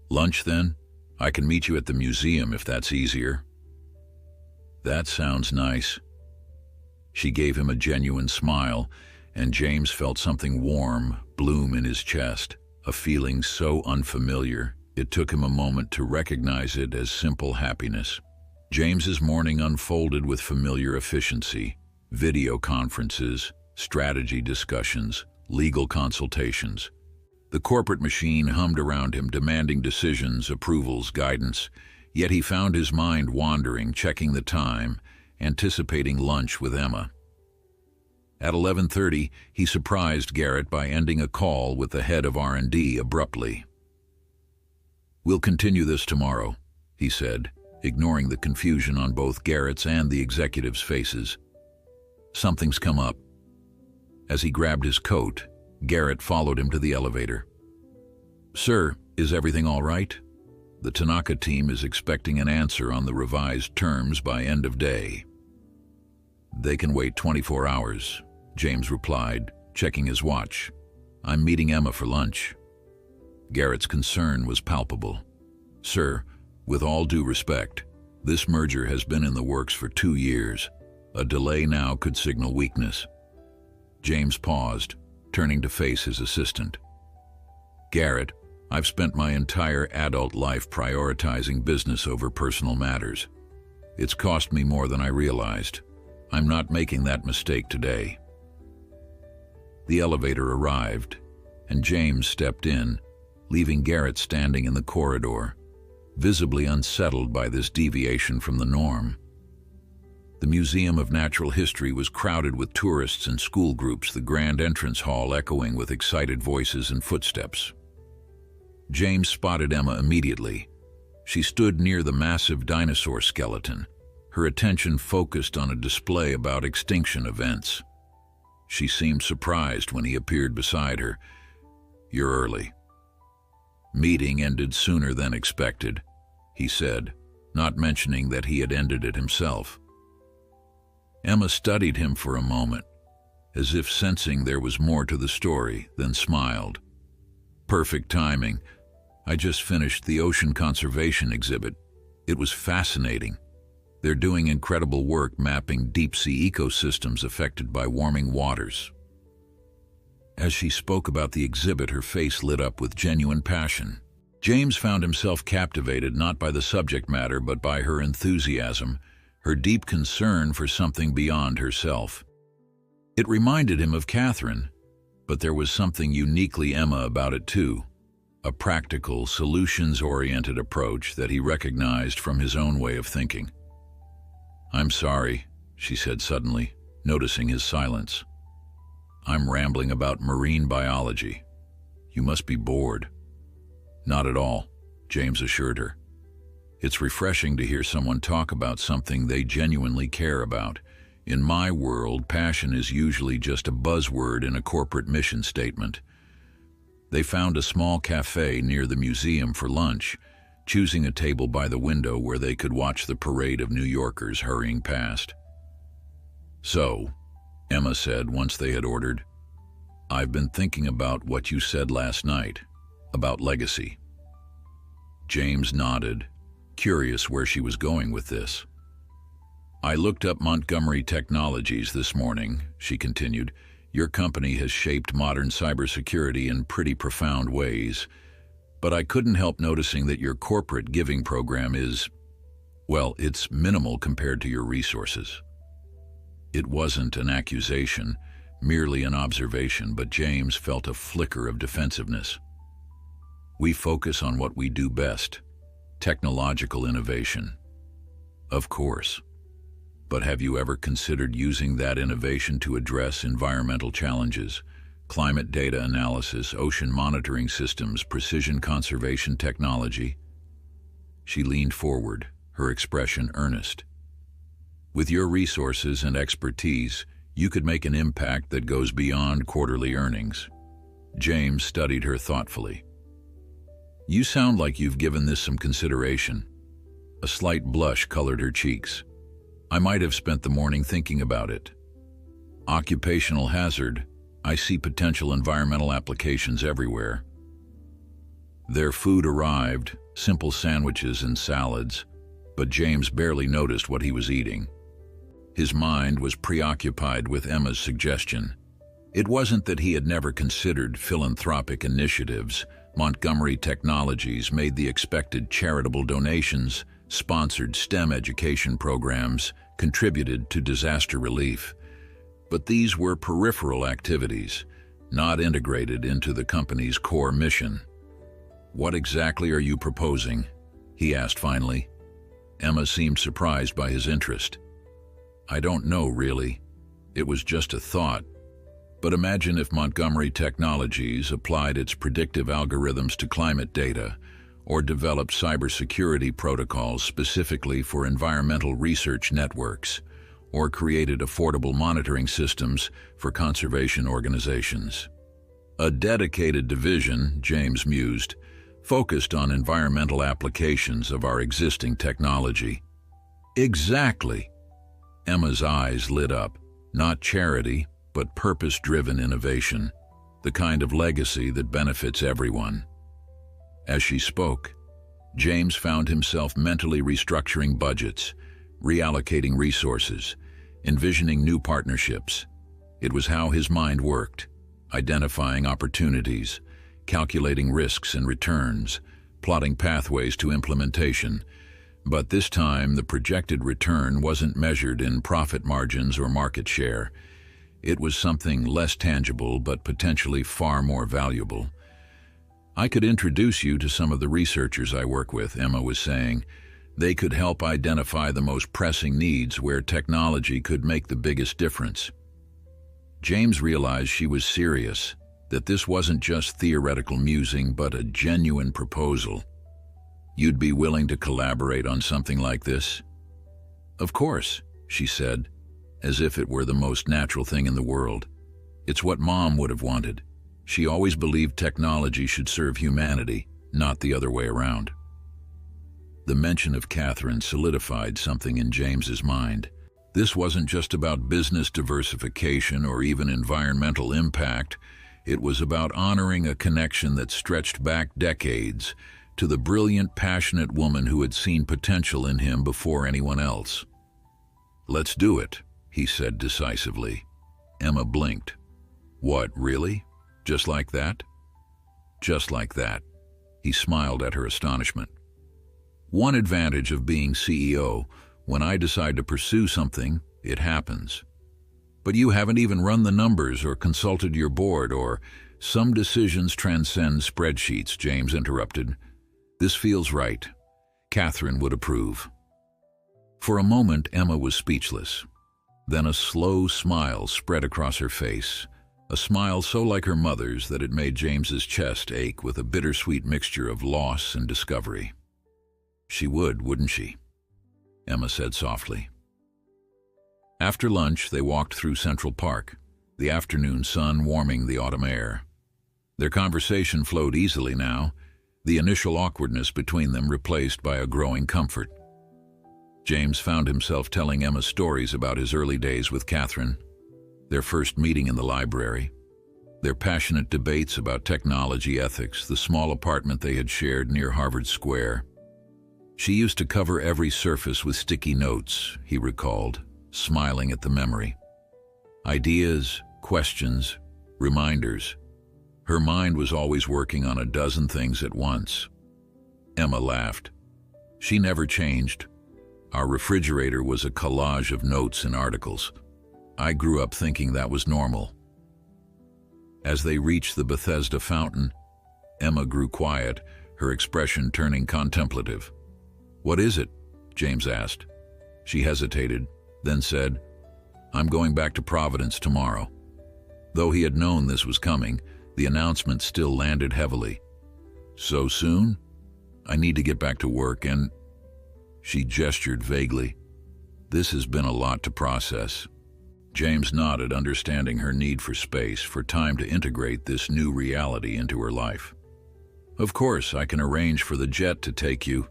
Lunch then? I can meet you at the museum if that's easier. That sounds nice. She gave him a genuine smile, and James felt something warm bloom in his chest, a feeling so unfamiliar it took him a moment to recognize it as simple happiness. James's morning unfolded with familiar efficiency: video conferences, strategy discussions, legal consultations. The corporate machine hummed around him, demanding decisions, approvals, guidance, yet he found his mind wandering, checking the time, anticipating lunch with Emma. At 11:30, he surprised Garrett by ending a call with the head of R&D abruptly. We'll continue this tomorrow, he said, ignoring the confusion on both Garrett's and the executives' faces. Something's come up. As he grabbed his coat, Garrett followed him to the elevator. Sir, is everything all right? The Tanaka team is expecting an answer on the revised terms by end of day. They can wait 24 hours, James replied, checking his watch. I'm meeting Emma for lunch. Garrett's concern was palpable. Sir, with all due respect, this merger has been in the works for 2 years. A delay now could signal weakness. James paused, turning to face his assistant. Garrett, I've spent my entire adult life prioritizing business over personal matters. It's cost me more than I realized. I'm not making that mistake today." The elevator arrived, and James stepped in, leaving Garrett standing in the corridor, visibly unsettled by this deviation from the norm. The Museum of Natural History was crowded with tourists and school groups, the grand entrance hall echoing with excited voices and footsteps. James spotted Emma immediately. She stood near the massive dinosaur skeleton, her attention focused on a display about extinction events. She seemed surprised when he appeared beside her. "You're early." "Meeting ended sooner than expected," he said, not mentioning that he had ended it himself. Emma studied him for a moment, as if sensing there was more to the story, then smiled. "Perfect timing. I just finished the ocean conservation exhibit. It was fascinating. They're doing incredible work mapping deep-sea ecosystems affected by warming waters." As she spoke about the exhibit, her face lit up with genuine passion. James found himself captivated not by the subject matter but by her enthusiasm, her deep concern for something beyond herself. It reminded him of Catherine, but there was something uniquely Emma about it too, a practical, solutions-oriented approach that he recognized from his own way of thinking. "I'm sorry," she said suddenly, noticing his silence. "I'm rambling about marine biology. You must be bored." "Not at all," James assured her. "It's refreshing to hear someone talk about something they genuinely care about. In my world, passion is usually just a buzzword in a corporate mission statement." They found a small cafe near the museum for lunch, choosing a table by the window where they could watch the parade of New Yorkers hurrying past. "So," Emma said once they had ordered, "I've been thinking about what you said last night, about legacy." James nodded, curious where she was going with this. "I looked up Montgomery Technologies this morning," she continued. "Your company has shaped modern cybersecurity in pretty profound ways, but I couldn't help noticing that your corporate giving program is, well, it's minimal compared to your resources." It wasn't an accusation, merely an observation, but James felt a flicker of defensiveness. "We focus on what we do best, technological innovation." "Of course. But have you ever considered using that innovation to address environmental challenges, climate data analysis, ocean monitoring systems, precision conservation technology?" She leaned forward, her expression earnest. "With your resources and expertise, you could make an impact that goes beyond quarterly earnings." James studied her thoughtfully. "You sound like you've given this some consideration." A slight blush colored her cheeks. "I might have spent the morning thinking about it. Occupational hazard. I see potential environmental applications everywhere." Their food arrived, simple sandwiches and salads, but James barely noticed what he was eating. His mind was preoccupied with Emma's suggestion. It wasn't that he had never considered philanthropic initiatives. Montgomery Technologies made the expected charitable donations, sponsored STEM education programs, contributed to disaster relief. But these were peripheral activities, not integrated into the company's core mission. "What exactly are you proposing?" he asked finally. Emma seemed surprised by his interest. "I don't know, really. It was just a thought. But imagine if Montgomery Technologies applied its predictive algorithms to climate data, or developed cybersecurity protocols specifically for environmental research networks, or created affordable monitoring systems for conservation organizations. A dedicated division," James mused, "focused on environmental applications of our existing technology." "Exactly!" Emma's eyes lit up. "Not charity, but purpose-driven innovation, the kind of legacy that benefits everyone." As she spoke, James found himself mentally restructuring budgets, reallocating resources, envisioning new partnerships. It was how his mind worked, identifying opportunities, calculating risks and returns, plotting pathways to implementation. But this time, the projected return wasn't measured in profit margins or market share. It was something less tangible but potentially far more valuable. "I could introduce you to some of the researchers I work with," Emma was saying. "They could help identify the most pressing needs where technology could make the biggest difference." James realized she was serious, that this wasn't just theoretical musing but a genuine proposal. "You'd be willing to collaborate on something like this?" "Of course," she said, as if it were the most natural thing in the world. "It's what Mom would have wanted. She always believed technology should serve humanity, not the other way around." The mention of Catherine solidified something in James's mind. This wasn't just about business diversification or even environmental impact. It was about honoring a connection that stretched back decades to the brilliant, passionate woman who had seen potential in him before anyone else. "Let's do it," he said decisively. Emma blinked. "What, really? Just like that?" "Just like that." He smiled at her astonishment. "One advantage of being CEO, when I decide to pursue something, it happens. But you haven't even run the numbers or consulted your board or some decisions transcend spreadsheets," James interrupted. "This feels right. Catherine would approve." For a moment, Emma was speechless. Then a slow smile spread across her face, a smile so like her mother's that it made James's chest ache with a bittersweet mixture of loss and discovery. "She would, wouldn't she?" Emma said softly. After lunch, they walked through Central Park, the afternoon sun warming the autumn air. Their conversation flowed easily now, the initial awkwardness between them replaced by a growing comfort. James found himself telling Emma stories about his early days with Catherine, their first meeting in the library, their passionate debates about technology ethics, the small apartment they had shared near Harvard Square. "She used to cover every surface with sticky notes," he recalled, smiling at the memory. "Ideas, questions, reminders. Her mind was always working on a dozen things at once." Emma laughed. "She never changed. Our refrigerator was a collage of notes and articles. I grew up thinking that was normal." As they reached the Bethesda fountain, Emma grew quiet, her expression turning contemplative. "What is it?" James asked. She hesitated, then said, "I'm going back to Providence tomorrow." Though he had known this was coming, the announcement still landed heavily. "So soon? I need to get back to work and—" She gestured vaguely. "This has been a lot to process." James nodded, understanding her need for space, for time to integrate this new reality into her life. "Of course, I can arrange for the jet to take you."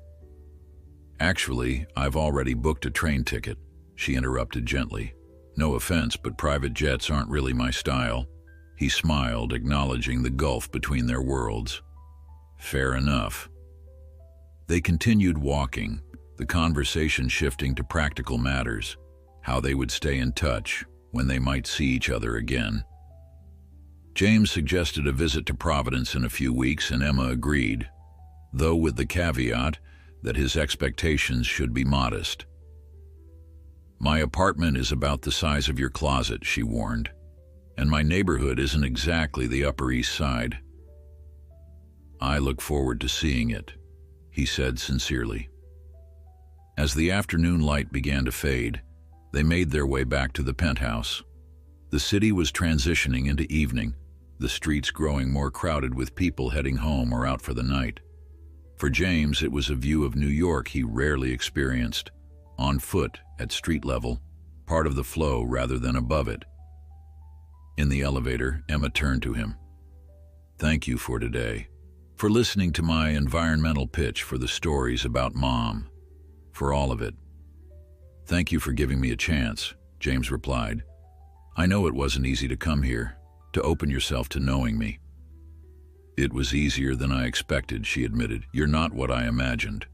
"Actually, I've already booked a train ticket," she interrupted gently. "No offense, but private jets aren't really my style." He smiled, acknowledging the gulf between their worlds. "Fair enough." They continued walking, the conversation shifting to practical matters, how they would stay in touch, when they might see each other again. James suggested a visit to Providence in a few weeks, and Emma agreed, though with the caveat that his expectations should be modest. "My apartment is about the size of your closet," she warned, "and my neighborhood isn't exactly the Upper East Side." "I look forward to seeing it," he said sincerely. As the afternoon light began to fade, they made their way back to the penthouse. The city was transitioning into evening, the streets growing more crowded with people heading home or out for the night. For James, it was a view of New York he rarely experienced, on foot, at street level, part of the flow rather than above it. In the elevator, Emma turned to him. "Thank you for today, for listening to my environmental pitch for the stories about Mom, for all of it." "Thank you for giving me a chance," James replied. "I know it wasn't easy to come here, to open yourself to knowing me." "It was easier than I expected," she admitted. "You're not what I imagined."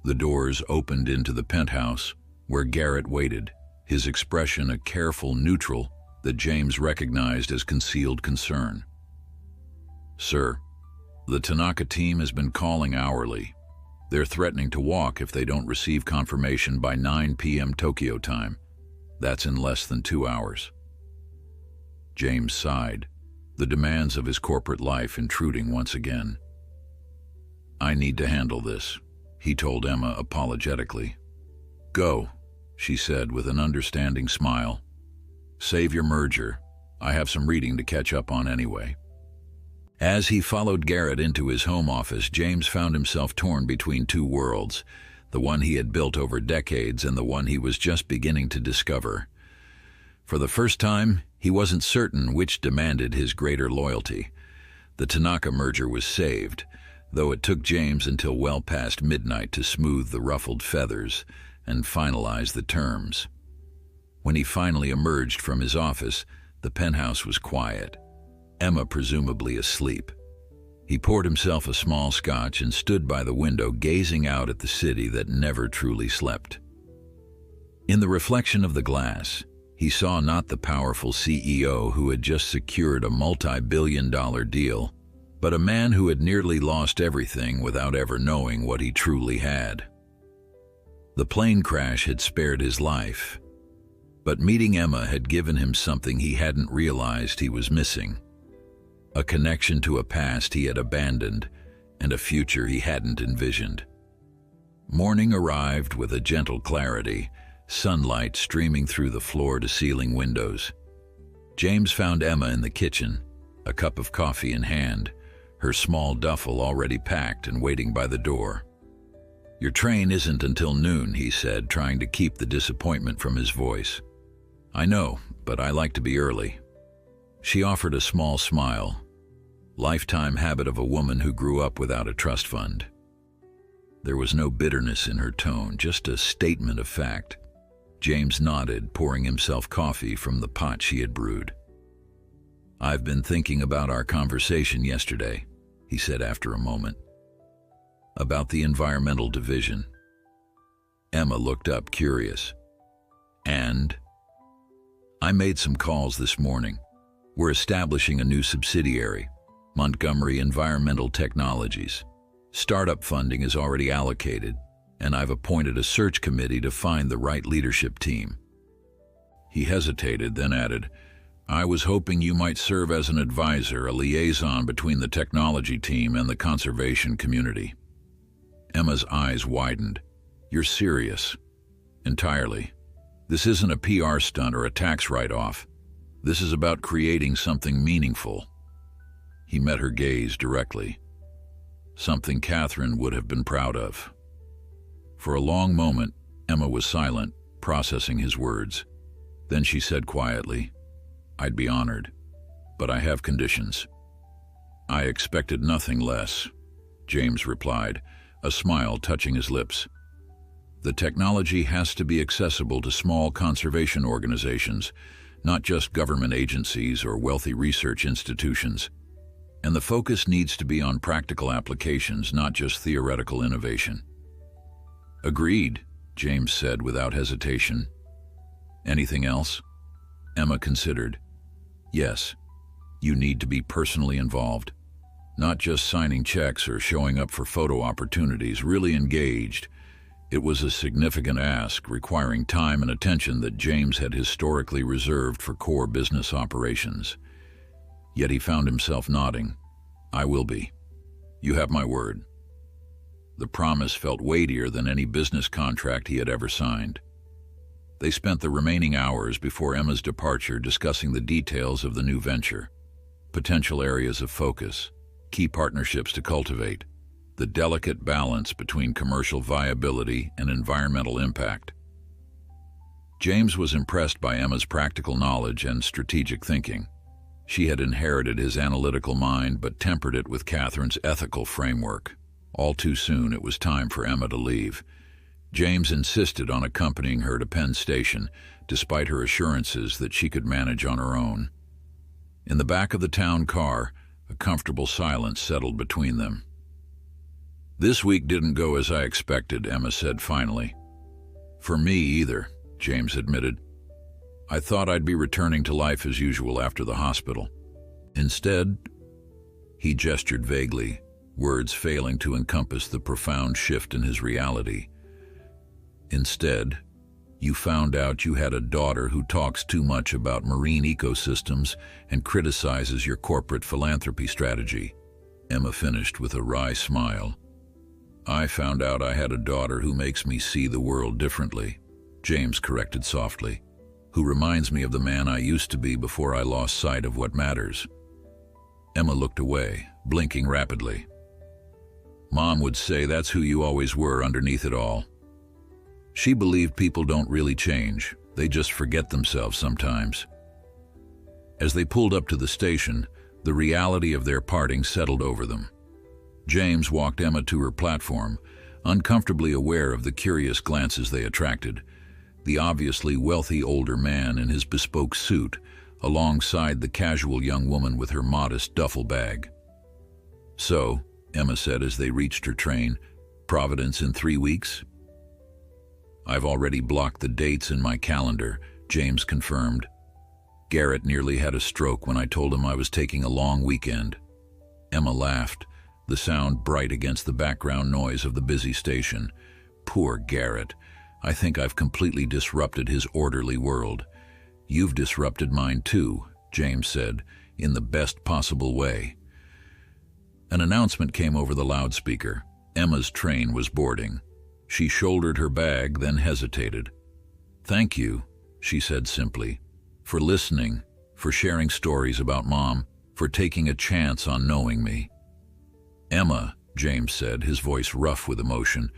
The doors opened into the penthouse, where Garrett waited, his expression a careful neutral that James recognized as concealed concern. "Sir," The Tanaka team has been calling hourly. They're threatening to walk if they don't receive confirmation by 9 p.m. Tokyo time. That's in less than 2 hours. James sighed, the demands of his corporate life intruding once again. I need to handle this, he told Emma apologetically. Go, she said with an understanding smile. Save your merger. I have some reading to catch up on anyway. As he followed Garrett into his home office, James found himself torn between two worlds, the one he had built over decades and the one he was just beginning to discover. For the first time, he wasn't certain which demanded his greater loyalty. The Tanaka merger was saved, though it took James until well past midnight to smooth the ruffled feathers and finalize the terms. When he finally emerged from his office, the penthouse was quiet, Emma presumably asleep. He poured himself a small scotch and stood by the window gazing out at the city that never truly slept. In the reflection of the glass, he saw not the powerful CEO who had just secured a multi-billion-dollar deal, but a man who had nearly lost everything without ever knowing what he truly had. The plane crash had spared his life, but meeting Emma had given him something he hadn't realized he was missing. A connection to a past he had abandoned and a future he hadn't envisioned. Morning arrived with a gentle clarity, sunlight streaming through the floor-to-ceiling windows. James found Emma in the kitchen, a cup of coffee in hand, her small duffel already packed and waiting by the door. Your train isn't until noon, he said, trying to keep the disappointment from his voice. I know, but I like to be early. She offered a small smile, lifetime habit of a woman who grew up without a trust fund. There was no bitterness in her tone, just a statement of fact. James nodded, pouring himself coffee from the pot she had brewed. I've been thinking about our conversation yesterday, he said after a moment. About the environmental division. Emma looked up, curious. And? I made some calls this morning. We're establishing a new subsidiary, Montgomery Environmental Technologies. Startup funding is already allocated, and I've appointed a search committee to find the right leadership team. He hesitated, then added, I was hoping you might serve as an advisor, a liaison between the technology team and the conservation community. Emma's eyes widened. You're serious? Entirely. This isn't a PR stunt or a tax write-off. This is about creating something meaningful. He met her gaze directly. Something Catherine would have been proud of. For a long moment, Emma was silent, processing his words. Then she said quietly, I'd be honored, but I have conditions. I expected nothing less, James replied, a smile touching his lips. The technology has to be accessible to small conservation organizations, not just government agencies or wealthy research institutions. And the focus needs to be on practical applications, not just theoretical innovation. Agreed, James said without hesitation. Anything else? Emma considered. Yes, you need to be personally involved. Not just signing checks or showing up for photo opportunities, really engaged. It was a significant ask, requiring time and attention that James had historically reserved for core business operations. Yet he found himself nodding. I will be. You have my word. The promise felt weightier than any business contract he had ever signed. They spent the remaining hours before Emma's departure discussing the details of the new venture, potential areas of focus, key partnerships to cultivate, the delicate balance between commercial viability and environmental impact. James was impressed by Emma's practical knowledge and strategic thinking. She had inherited his analytical mind but tempered it with Catherine's ethical framework. All too soon, it was time for Emma to leave. James insisted on accompanying her to Penn Station, despite her assurances that she could manage on her own. In the back of the town car, a comfortable silence settled between them. This week didn't go as I expected, Emma said finally. For me either, James admitted. I thought I'd be returning to life as usual after the hospital. Instead, he gestured vaguely, words failing to encompass the profound shift in his reality. Instead, you found out you had a daughter who talks too much about marine ecosystems and criticizes your corporate philanthropy strategy. Emma finished with a wry smile. I found out I had a daughter who makes me see the world differently, James corrected softly, who reminds me of the man I used to be before I lost sight of what matters. Emma looked away, blinking rapidly. Mom would say that's who you always were underneath it all. She believed people don't really change, they just forget themselves sometimes. As they pulled up to the station, the reality of their parting settled over them. James walked Emma to her platform, uncomfortably aware of the curious glances they attracted. The obviously wealthy older man in his bespoke suit, alongside the casual young woman with her modest duffel bag. So, Emma said as they reached her train, Providence in 3 weeks? I've already blocked the dates in my calendar, James confirmed. Garrett nearly had a stroke when I told him I was taking a long weekend. Emma laughed, the sound bright against the background noise of the busy station. Poor Garrett. I think I've completely disrupted his orderly world. You've disrupted mine too, James said, in the best possible way. An announcement came over the loudspeaker. Emma's train was boarding. She shouldered her bag, then hesitated. Thank you, she said simply, for listening, for sharing stories about Mom, for taking a chance on knowing me. Emma, James said, his voice rough with emotion,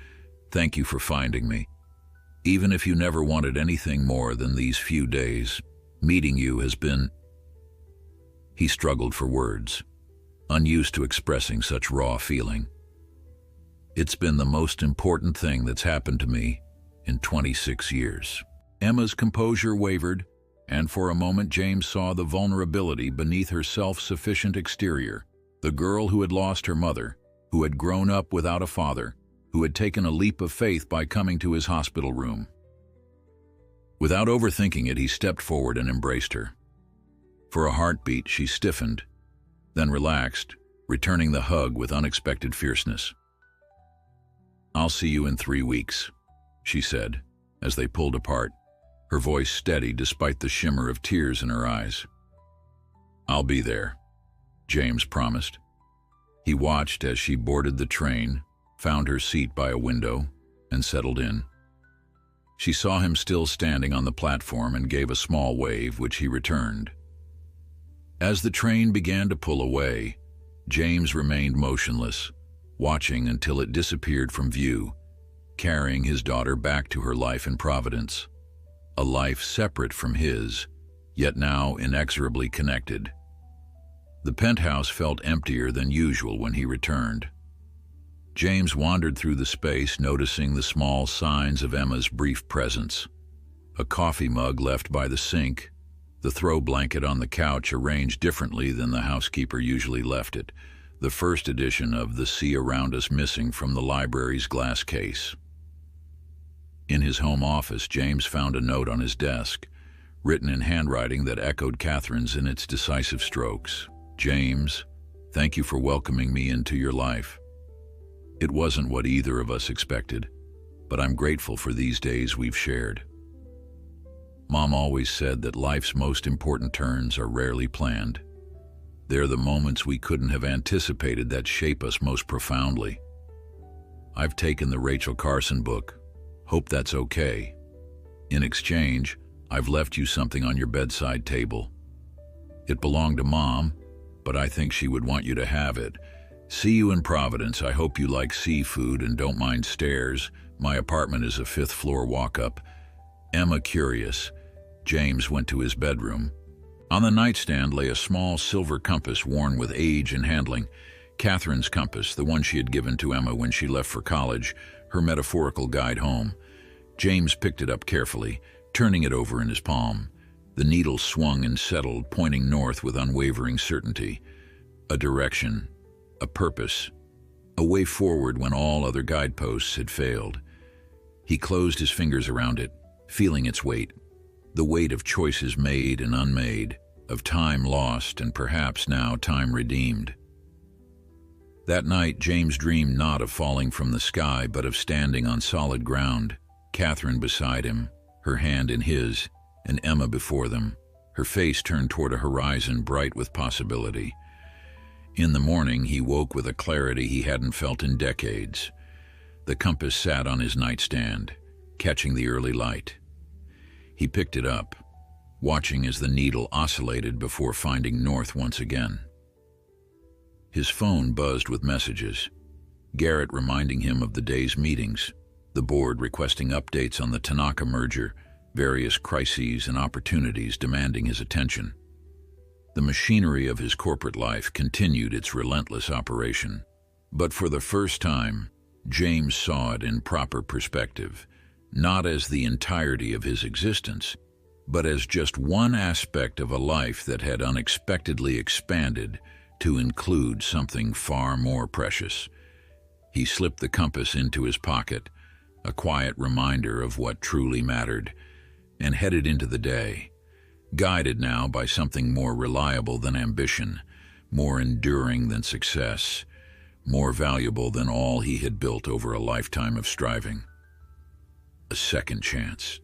thank you for finding me. Even if you never wanted anything more than these few days, meeting you has been... He struggled for words, unused to expressing such raw feeling. It's been the most important thing that's happened to me in 26 years. Emma's composure wavered, and for a moment James saw the vulnerability beneath her self-sufficient exterior. The girl who had lost her mother, who had grown up without a father, who had taken a leap of faith by coming to his hospital room. Without overthinking it, he stepped forward and embraced her. For a heartbeat, she stiffened, then relaxed, returning the hug with unexpected fierceness. I'll see you in 3 weeks, she said, as they pulled apart, her voice steady despite the shimmer of tears in her eyes. I'll be there, James promised. He watched as she boarded the train, found her seat by a window, and settled in. She saw him still standing on the platform and gave a small wave, which he returned. As the train began to pull away, James remained motionless, watching until it disappeared from view, carrying his daughter back to her life in Providence, a life separate from his, yet now inexorably connected. The penthouse felt emptier than usual when he returned. James wandered through the space, noticing the small signs of Emma's brief presence. A coffee mug left by the sink, the throw blanket on the couch arranged differently than the housekeeper usually left it, the first edition of The Sea Around Us missing from the library's glass case. In his home office, James found a note on his desk, written in handwriting that echoed Catherine's in its decisive strokes. James, thank you for welcoming me into your life. It wasn't what either of us expected, but I'm grateful for these days we've shared. Mom always said that life's most important turns are rarely planned. They're the moments we couldn't have anticipated that shape us most profoundly. I've taken the Rachel Carson book. Hope that's okay. In exchange, I've left you something on your bedside table. It belonged to Mom, but I think she would want you to have it. See you in Providence. I hope you like seafood and don't mind stairs. My apartment is a 5th floor walk-up. Emma curious. James went to his bedroom. On the nightstand lay a small silver compass worn with age and handling. Catherine's compass, the one she had given to Emma when she left for college, her metaphorical guide home. James picked it up carefully, turning it over in his palm. The needle swung and settled, pointing north with unwavering certainty. A direction, a purpose, a way forward when all other guideposts had failed. He closed his fingers around it, feeling its weight. The weight of choices made and unmade, of time lost and perhaps now time redeemed. That night, James dreamed not of falling from the sky, but of standing on solid ground, Catherine beside him, her hand in his, and Emma before them, her face turned toward a horizon bright with possibility. In the morning, he woke with a clarity he hadn't felt in decades. The compass sat on his nightstand, catching the early light. He picked it up, watching as the needle oscillated before finding north once again. His phone buzzed with messages. Garrett reminding him of the day's meetings, the board requesting updates on the Tanaka merger, various crises and opportunities demanding his attention. The machinery of his corporate life continued its relentless operation. But for the first time, James saw it in proper perspective, not as the entirety of his existence, but as just one aspect of a life that had unexpectedly expanded to include something far more precious. He slipped the compass into his pocket, a quiet reminder of what truly mattered, and headed into the day, guided now by something more reliable than ambition, more enduring than success, more valuable than all he had built over a lifetime of striving. A second chance.